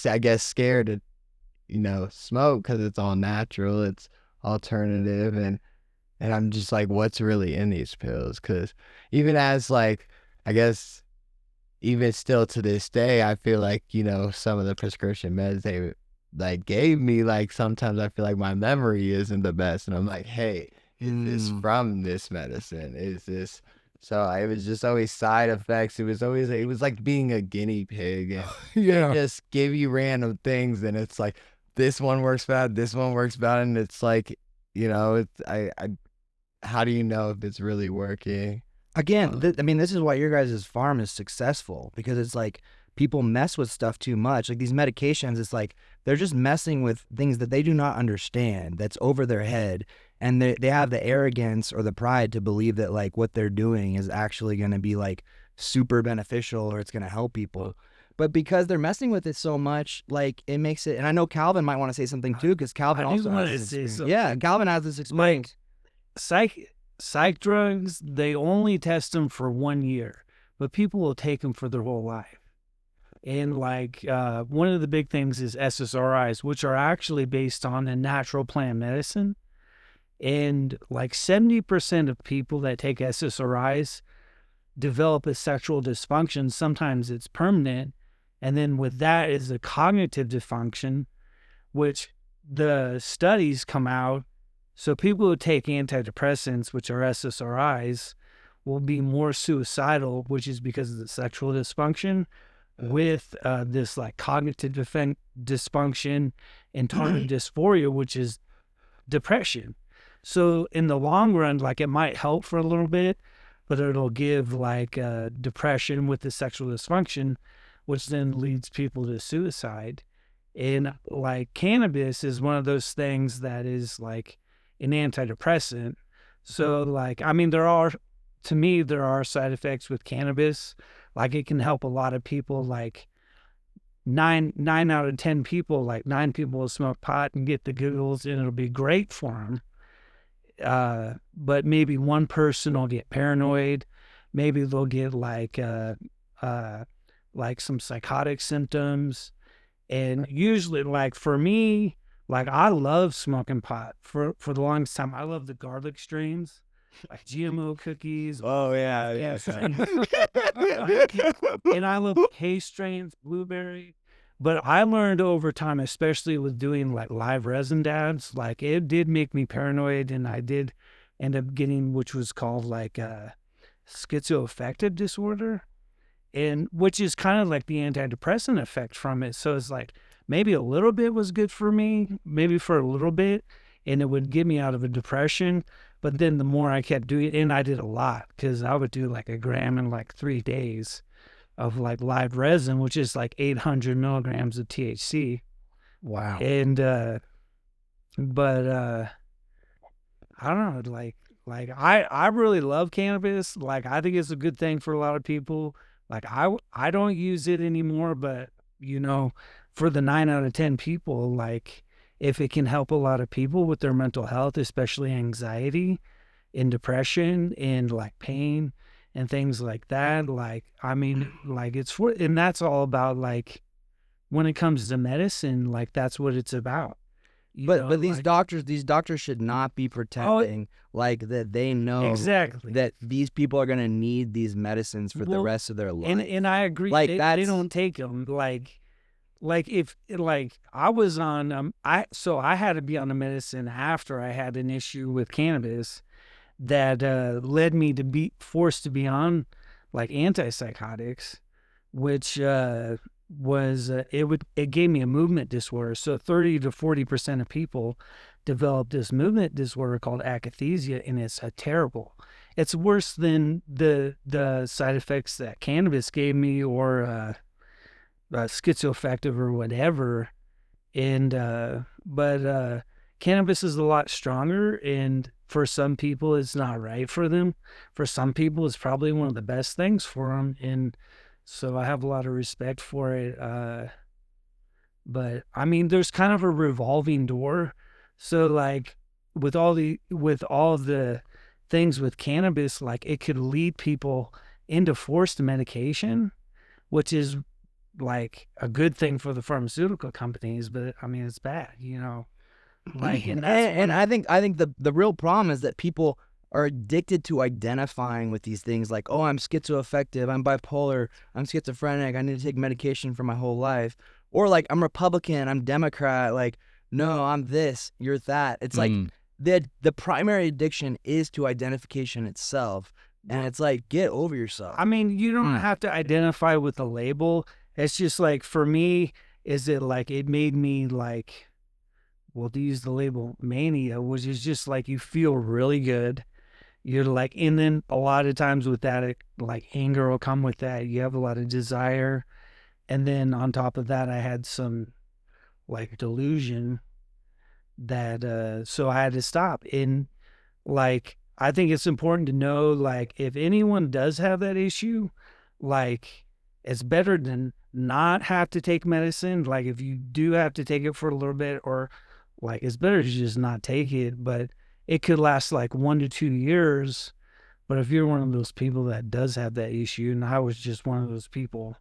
I guess, scared to, you know, smoke because it's all natural, it's alternative, and I'm just like, what's really in these pills? Because even as like, I guess, even still to this day, I feel like, you know, some of the prescription meds they like gave me, like sometimes I feel like my memory isn't the best, and I'm like, hey, is this from this medicine? Is this? So it was just always side effects. It was like being a guinea pig. And Yeah. they just give you random things, and it's like, this one works bad, this one works bad, and it's like, you know, it's how do you know if it's really working? Again, I mean, this is why your guys' farm is successful, because it's like people mess with stuff too much. Like these medications, it's like they're just messing with things that they do not understand, that's over their head. And they have the arrogance or the pride to believe that like what they're doing is actually going to be like super beneficial or it's going to help people. But because they're messing with it so much, like it makes it, and I know Calvin might want to say something too, because Calvin also has this experience. Yeah, Calvin has this experience. Like psych drugs, they only test them for 1 year, but people will take them for their whole life. And like one of the big things is SSRIs, which are actually based on a natural plant medicine. And like 70% of people that take SSRIs develop a sexual dysfunction. Sometimes it's permanent. And then with that is a cognitive dysfunction, which the studies come out. So people who take antidepressants, which are SSRIs, will be more suicidal, which is because of the sexual dysfunction, with this like cognitive dysfunction and tardive dysphoria, which is depression. So in the long run, like it might help for a little bit, but it'll give like depression with the sexual dysfunction, which then leads people to suicide. And like cannabis is one of those things that is like an antidepressant. So like, I mean, there are side effects with cannabis. Like it can help a lot of people, like nine out of 10 people, like 9 people will smoke pot and get the giggles and it'll be great for them. But maybe one person will get paranoid. Maybe they'll get like like some psychotic symptoms. And usually, like for me, like I love smoking pot for the longest time. I love the garlic strains, like GMO cookies. Oh yeah, yeah. And I love K strains, blueberry. But I learned over time, especially with doing like live resin dabs, like it did make me paranoid, and I did end up getting, which was called like schizoaffective disorder, and which is kind of like the antidepressant effect from it. So it's like maybe a little bit was good for me, maybe for a little bit, and it would get me out of a depression. But then the more I kept doing it, and I did a lot, because I would do like a gram in like 3 days of like live resin, which is like 800 milligrams of THC. Wow. And but I don't know, like I really love cannabis. Like I think it's a good thing for a lot of people. Like I don't use it anymore, but you know, for the 9 out of 10 people, like if it can help a lot of people with their mental health, especially anxiety and depression and like pain and things like that, like I mean, like it's for, and that's all about, like when it comes to medicine, like that's what it's about. But these doctors should not be pretending like that they know exactly that these people are gonna need these medicines for the rest of their life. And I agree, Like they don't take them. Like if like I was on I had to be on the medicine after I had an issue with cannabis that led me to be forced to be on like antipsychotics, which was it gave me a movement disorder. So 30 to 40% of people develop this movement disorder called akathisia, and it's terrible. It's worse than the side effects that cannabis gave me, or schizoaffective or whatever. And but cannabis is a lot stronger, and for some people it's not right for them. For some people it's probably one of the best things for them, and so I have a lot of respect for it. But I mean, there's kind of a revolving door. So like with all the things with cannabis, like it could lead people into forced medication, which is like a good thing for the pharmaceutical companies, but I mean, it's bad, you know. Like, and I think the real problem is that people are addicted to identifying with these things, like, oh, I'm schizoaffective, I'm bipolar, I'm schizophrenic, I need to take medication for my whole life, or like I'm Republican, I'm Democrat, like, no, I'm this, you're that. It's like the primary addiction is to identification itself, and it's like, get over yourself. I mean, you don't have to identify with a label. It's just like, for me, is it like it made me like, well, to use the label mania, which is just like you feel really good. You're like, and then a lot of times with that, like anger will come with that. You have a lot of desire. And then on top of that, I had some like delusion that, so I had to stop. And like, I think it's important to know, like, if anyone does have that issue, like, it's better than not have to take medicine. Like, if you do have to take it for a little bit, or like, it's better to just not take it, but it could last like 1 to 2 years. But if you're one of those people that does have that issue, and I was just one of those people.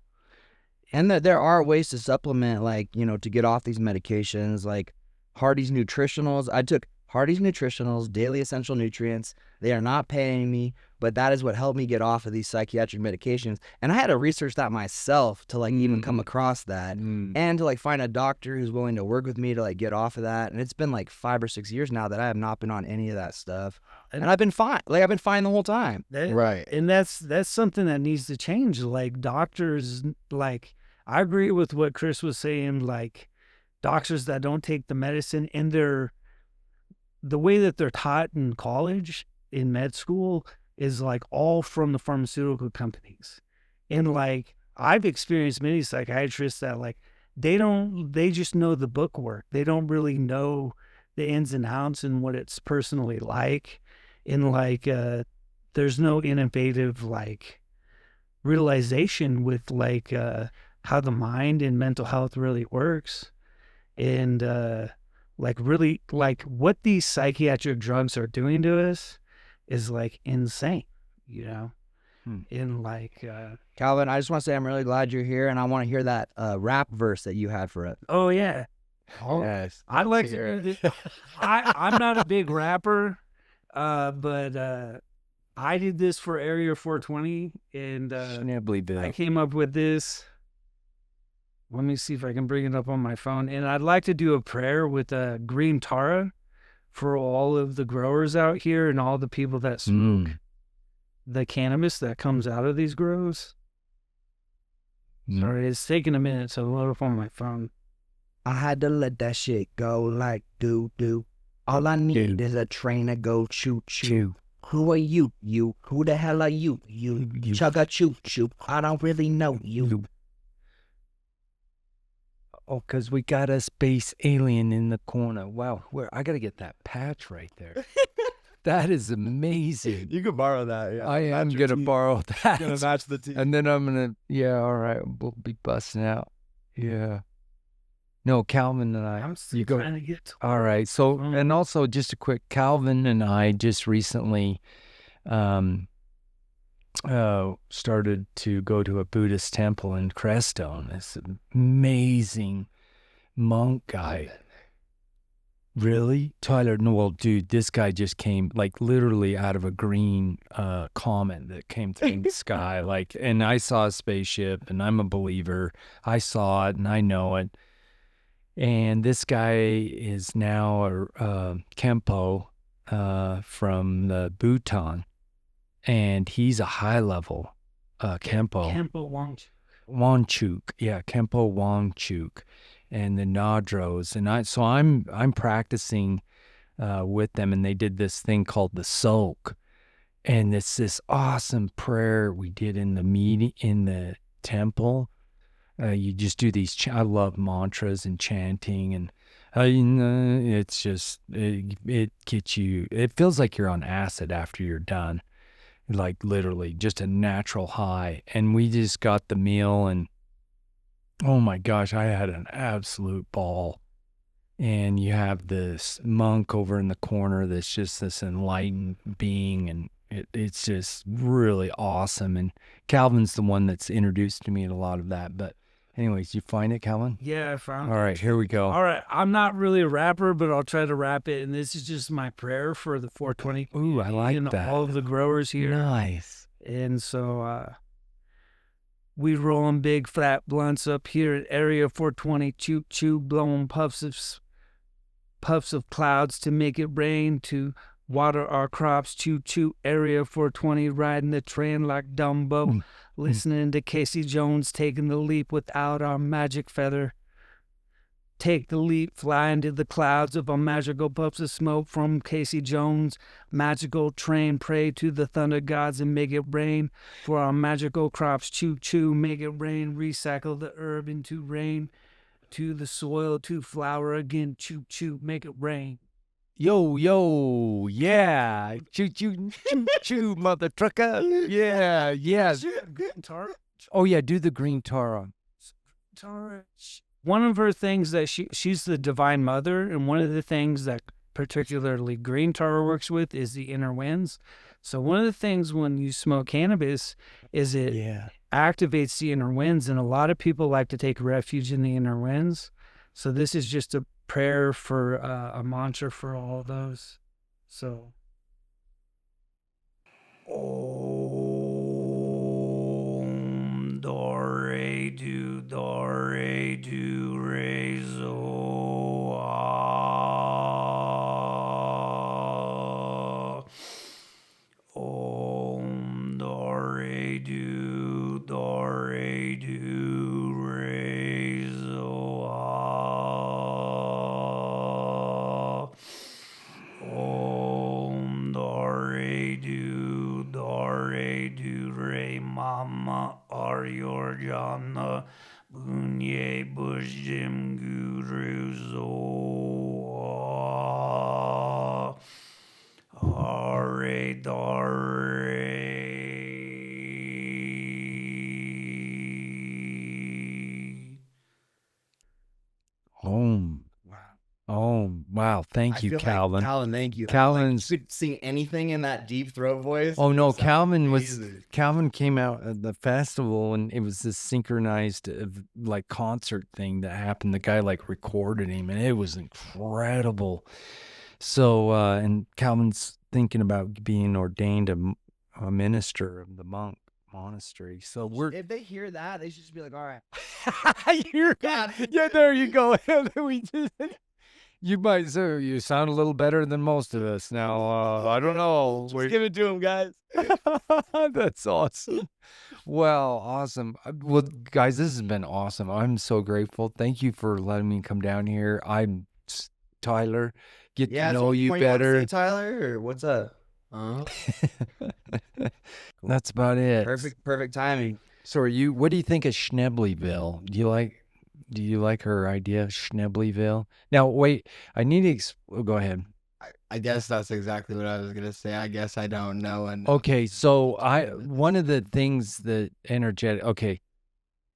And there are ways to supplement, like, you know, to get off these medications, like Hardy's Nutritionals. I took Hardy's Nutritionals, daily essential nutrients. They are not paying me, but that is what helped me get off of these psychiatric medications. And I had to research that myself to like even come across that, and to like find a doctor who's willing to work with me to like get off of that. And it's been like 5 or 6 years now that I have not been on any of that stuff, and I've been fine. Like, I've been fine the whole time. Right. And that's something that needs to change. Like, doctors, like, I agree with what Chris was saying. Like, doctors that don't take the medicine, and the way that they're taught in college, in med school, is like all from the pharmaceutical companies. And like, I've experienced many psychiatrists that like, they just know the book work. They don't really know the ins and outs and what it's personally like. And like, there's no innovative like realization with like how the mind and mental health really works. And like, really, like, what these psychiatric drugs are doing to us is like insane, you know? in like Calvin, I just want to say I'm really glad you're here, and I want to hear that rap verse that you had for it. oh yeah. Yes. I'd like let's hear to. it. I'm not a big rapper, but I did this for Area 420, and I Schneblyville. came up with this. Let me see if I can bring it up on my phone. And I'd like to do a prayer with green tara for all of the growers out here and all the people that smoke the cannabis that comes out of these grows. Sorry, it's taking a minute to load up on my phone. I had to let that shit go like do. All I need is a train to go choo choo. Who are you? You? Who the hell are you? You. Chugga choo choo. I don't really know you. Oh, because we got a space alien in the corner. Wow, I got to get that patch right there. That is amazing. You could borrow that. Yeah. I am going to borrow that. Gonna match the team. And then I'm going to, all right, we'll be busting out. Yeah. No, Calvin and I. I'm still trying to get to All right. So, and also just a quick, Calvin and I just recently started to go to a Buddhist temple in Crestone. This amazing monk guy. Really? Tyler, no, well, dude, this guy just came like literally out of a green comet that came through the sky. Like, and I saw a spaceship and I'm a believer. I saw it and I know it. And this guy is now a Kempo from the Bhutan. And he's a high-level Kempo. Kempo Wangchuk. Yeah, Kempo Wangchuk. And the Nadros. And I'm practicing with them, and they did this thing called the Soak. And it's this awesome prayer we did in the meeting, in the temple. You just do these, I love mantras and chanting, and it's just, it gets you, it feels like you're on acid after you're done. Like literally just a natural high. And we just got the meal, and oh my gosh, I had an absolute ball. And you have this monk over in the corner that's just this enlightened being, and it's just really awesome. And Calvin's the one that's introduced to me to a lot of that. But anyways, you find it, Calvin? Yeah, I found All right, here we go. All right, I'm not really a rapper, but I'll try to rap it. And this is just my prayer for the 420. Ooh, I like and that. all of the growers here. Nice. And so we rolling big fat blunts up here at Area 420. Choo choo, blowing puffs of clouds to make it rain, to water our crops. Choo choo, Area 420, riding the train like Dumbo. Listening to Casey Jones taking the leap without our magic feather. Take the leap, fly into the clouds of our magical puffs of smoke from Casey Jones. Magical train, pray to the thunder gods and make it rain for our magical crops. Choo choo, make it rain, recycle the herb into rain. To the soil, to flower again. Choo choo, make it rain. Yo, yeah. Choo, choo, choo, choo, mother trucker. Yeah. Green Tara? Oh, yeah, do the green Tara. One of her things that she's the divine mother, and one of the things that particularly green Tara works with is the inner winds. So one of the things when you smoke cannabis is it activates the inner winds, and a lot of people like to take refuge in the inner winds. So this is just a prayer for a mantra for all those. So Om Dore do re zo ah. Om Dore do re zo ah. Om Dore do re mama are your jana bunye bushim guru zo are dare. Wow. thank you, Calvin. Calvin, thank you. Calvin's. You could sing anything in that deep throat voice. Oh no, It sounds amazing. Calvin came out at the festival and it was this synchronized like concert thing that happened. The guy like recorded him and it was incredible. So and Calvin's thinking about being ordained a minister of the monk monastery. So If they hear that, they should just be like, all right. yeah, there you go. We just. You might say you sound a little better than most of us now. I don't know. Just give it to him, guys. That's awesome. Well, awesome. Well, guys, this has been awesome. I'm so grateful. Thank you for letting me come down here. I'm Tyler. Get to know you better. You say, Tyler, or what's up? That's about it. Perfect timing. So, what do you think of Schneblyville? Do you like her idea of Schneblyville? Now, wait, I need to go ahead. I guess that's exactly what I was gonna say. I guess I don't know. And Okay, so one of the things that okay,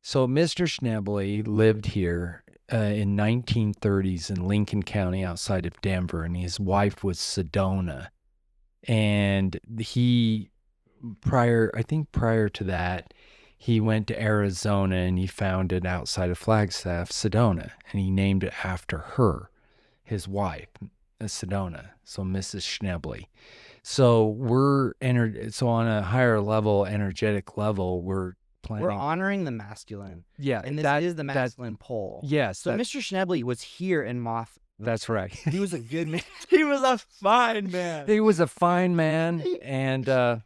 so Mr. Schnebly lived here in 1930s in Lincoln County outside of Denver, and his wife was Sedona. And prior to that, he went to Arizona and he founded outside of Flagstaff, Sedona, and he named it after her, his wife, Sedona. So Mrs. Schnebly. So so on a higher level, energetic level, we're planning. We're honoring the masculine. Yeah. And this is the masculine pole. Yes. So Mr. Schnebly was here in Moth. That's right. He was a good man. He was a fine man. He was a fine man. And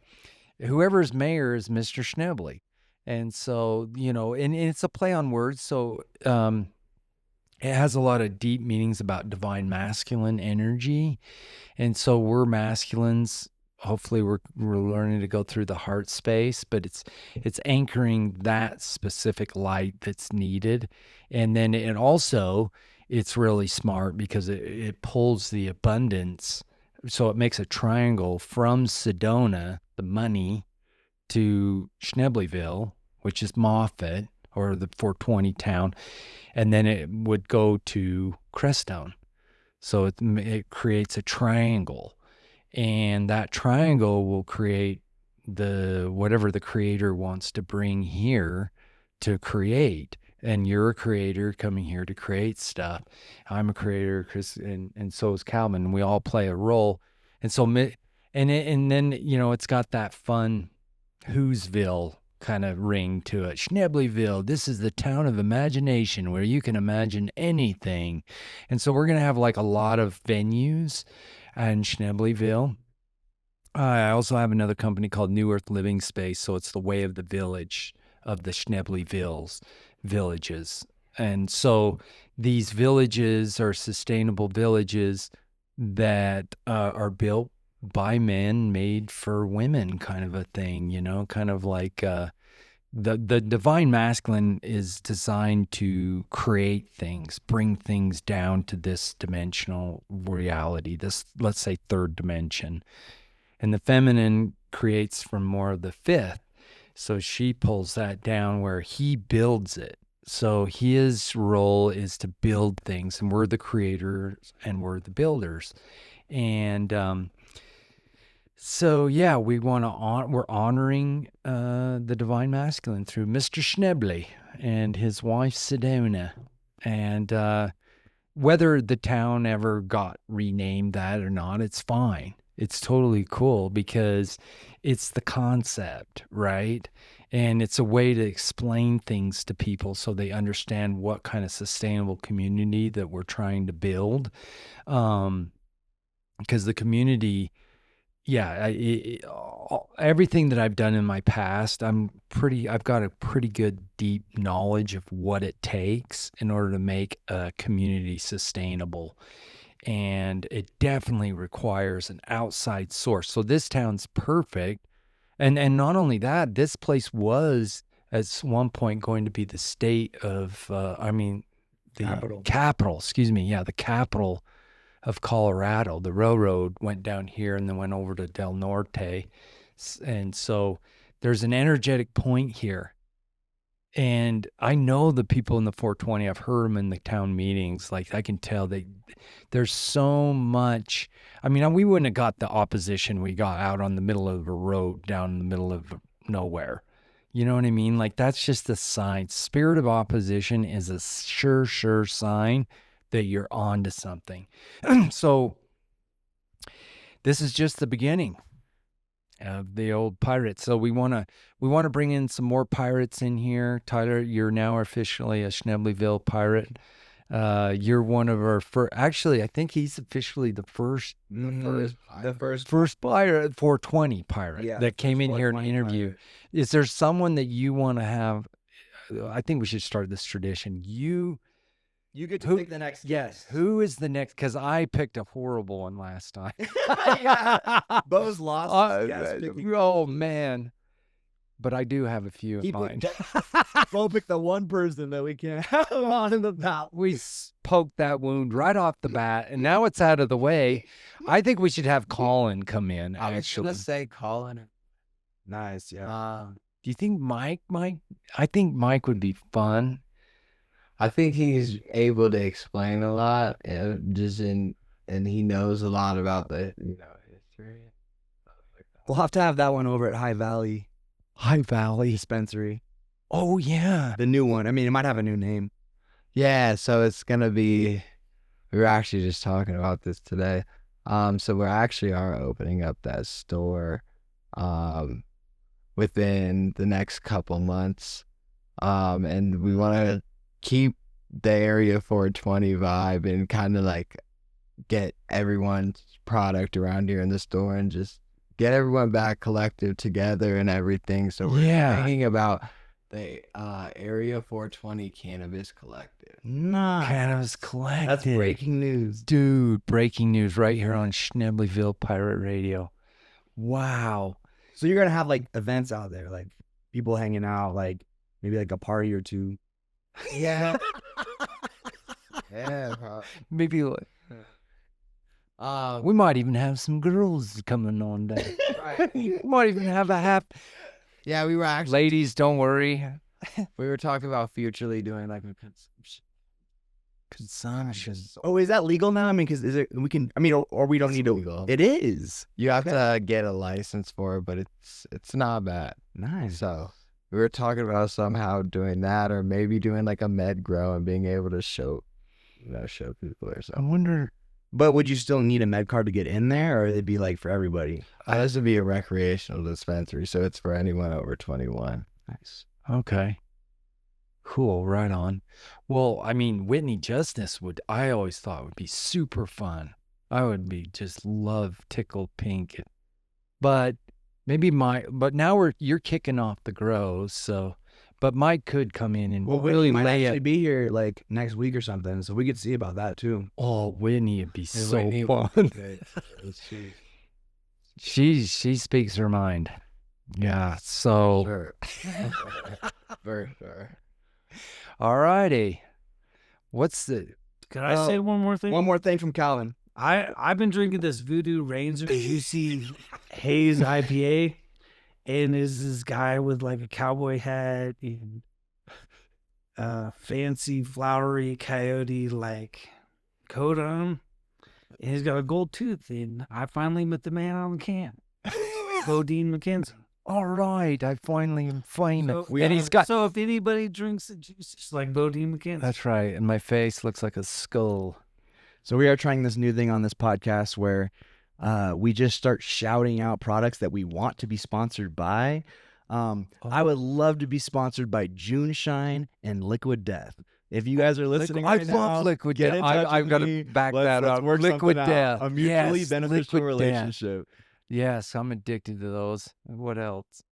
whoever's mayor is Mr. Schnebly. And so, and it's a play on words. So it has a lot of deep meanings about divine masculine energy. And so we're masculines. Hopefully we're learning to go through the heart space, but it's anchoring that specific light that's needed. And then it's really smart because it pulls the abundance. So it makes a triangle from Sedona, the money, to Schneblyville, which is Moffat, or the 420 town, and then it would go to Crestone. So it creates a triangle, and that triangle will create whatever the creator wants to bring here to create. And you're a creator coming here to create stuff. I'm a creator, Chris, and so is Calvin. And we all play a role. And so, and then it's got that fun Whoville kind of ring to it. Schneblyville, this is the town of imagination where you can imagine anything. And so we're going to have like a lot of venues in Schneblyville. I also have another company called New Earth Living Space. So it's the way of the village of the Schneblyvilles villages. And so these villages are sustainable villages that are built by men, made for women, kind of a thing, kind of like the divine masculine is designed to create things, bring things down to this dimensional reality, this, let's say, third dimension. And the feminine creates from more of the fifth. So she pulls that down where he builds it. So his role is to build things, and we're the creators and we're the builders. And so yeah, we're honoring the divine masculine through Mr. Schnebly and his wife Sedona. And whether the town ever got renamed that or not, it's fine. It's totally cool because it's the concept, right? And it's a way to explain things to people so they understand what kind of sustainable community that we're trying to build. Because the community, everything that I've done in my past, I've got a pretty good deep knowledge of what it takes in order to make a community sustainable. And it definitely requires an outside source. So this town's perfect. And not only that, this place was at one point going to be the state of, the capital, the capital of Colorado. The railroad went down here and then went over to Del Norte. And so there's an energetic point here And I know the people in the 420. I've heard them in the town meetings. Like, I can tell there's so much. I mean, we wouldn't have got the opposition we got out on the middle of a road down in the middle of nowhere. You know what I mean? Like, that's just a sign. Spirit of opposition is a sure sign that you're on to something. So this is just the beginning of the old pirates. So we want to bring in some more pirates in here. Tyler, you're now officially a Schneblyville pirate. You're one of our first. Actually, I think he's officially the first pirate, 420 pirate that came in here and interviewed. Is there someone that you want to have? I think we should start this tradition. You get to pick the next guest. Who is the next? Because I picked a horrible one last time. Beau's lost his guest picking. Oh, man. But I do have a few in mind. Beau picked the one person that we can't have on in the ballot. We poked that wound right off the bat, and now it's out of the way. I think we should have Colin come in, I was actually. gonna say Colin. Nice, yeah. Do you think Mike? I think Mike would be fun. I think he's able to explain a lot, and he knows a lot about the history. We'll have to have that one over at High Valley Dispensary. Oh yeah, the new one. I mean, it might have a new name. Yeah, so it's gonna be. We were actually just talking about this today. So we actually are opening up that store, within the next couple months, and we want to keep the Area 420 vibe and kind of like get everyone's product around here in the store and just get everyone back collective together and everything. So we're thinking about the Area 420 Cannabis Collective. Nice. Cannabis Collective. That's breaking news. Dude, breaking news right here on Schneblyville Pirate Radio. Wow. So you're going to have like events out there, like people hanging out, like maybe like a party or two. Yeah. Yeah, probably. Maybe like, we might even have some girls coming on down. Right. We might even have a half. Yeah, we were actually. Ladies, don't worry. We were talking about futurely doing like a consumption. Oh, is that legal now? I mean, because we can, I mean, or we don't need to. Legal. It is. You have to get a license for it, but it's not bad. Nice. So we were talking about somehow doing that, or maybe doing like a med grow and being able to show people or I something. wonder. But would you still need a med card to get in there, or it'd be like for everybody? This would be a recreational dispensary, so it's for anyone over 21. Nice. Okay. Cool. Right on. Well, I mean, Whitney Justice I always thought would be super fun. I would just love Tickled Pink. But maybe but now you're kicking off the grows, so, but Mike could come in and really might lay actually it. be here like next week or something, so we could see about that too. Oh, Whitney would be so Whitney fun. She speaks her mind. Yeah. So. Sure. For sure. All righty. What's the? Can I say one more thing? One more thing from Calvin. I've been drinking this Voodoo Ranger Juicy Haze IPA, and is this guy with like a cowboy hat and fancy flowery coyote like coat on him, and he's got a gold tooth. And I finally met the man on the can, Bodine Mackenzie. All right, I finally am famous. So, And he's got. So if anybody drinks the juice, it's like Bodine Mackenzie. That's right, and my face looks like a skull. So we are trying this new thing on this podcast where we just start shouting out products that we want to be sponsored by. I would love to be sponsored by June Shine and Liquid Death. If you guys are listening I right now, love Liquid get Death. in touch I've with got me. to back Let's that up. work Liquid something out. Death. A mutually Yes, beneficial Liquid Death. relationship. Yes, I'm addicted to those. What else?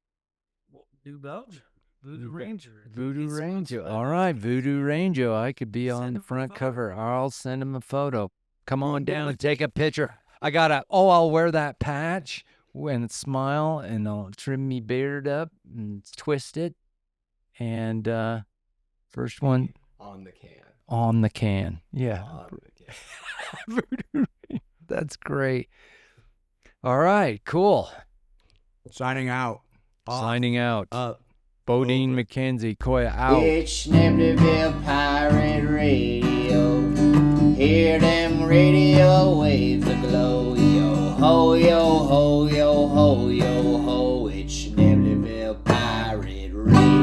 New Belgium. Voodoo Ranger. Voodoo Ranger. All right, Voodoo Ranger. I could be on the front cover. I'll send him a photo. Come on down and take a picture. I'll wear that patch and smile, and I'll trim me beard up and twist it. And first one On the can. on the can. Yeah. On the can. Voodoo Ranger. That's great. All right, cool. Signing out. Signing out. Up. Bodine, Mackenzie, Koya out. It's Schneblyville Pirate Radio. Hear them radio waves aglow. Yo ho, yo ho, yo ho, yo ho. It's Schneblyville Pirate Radio.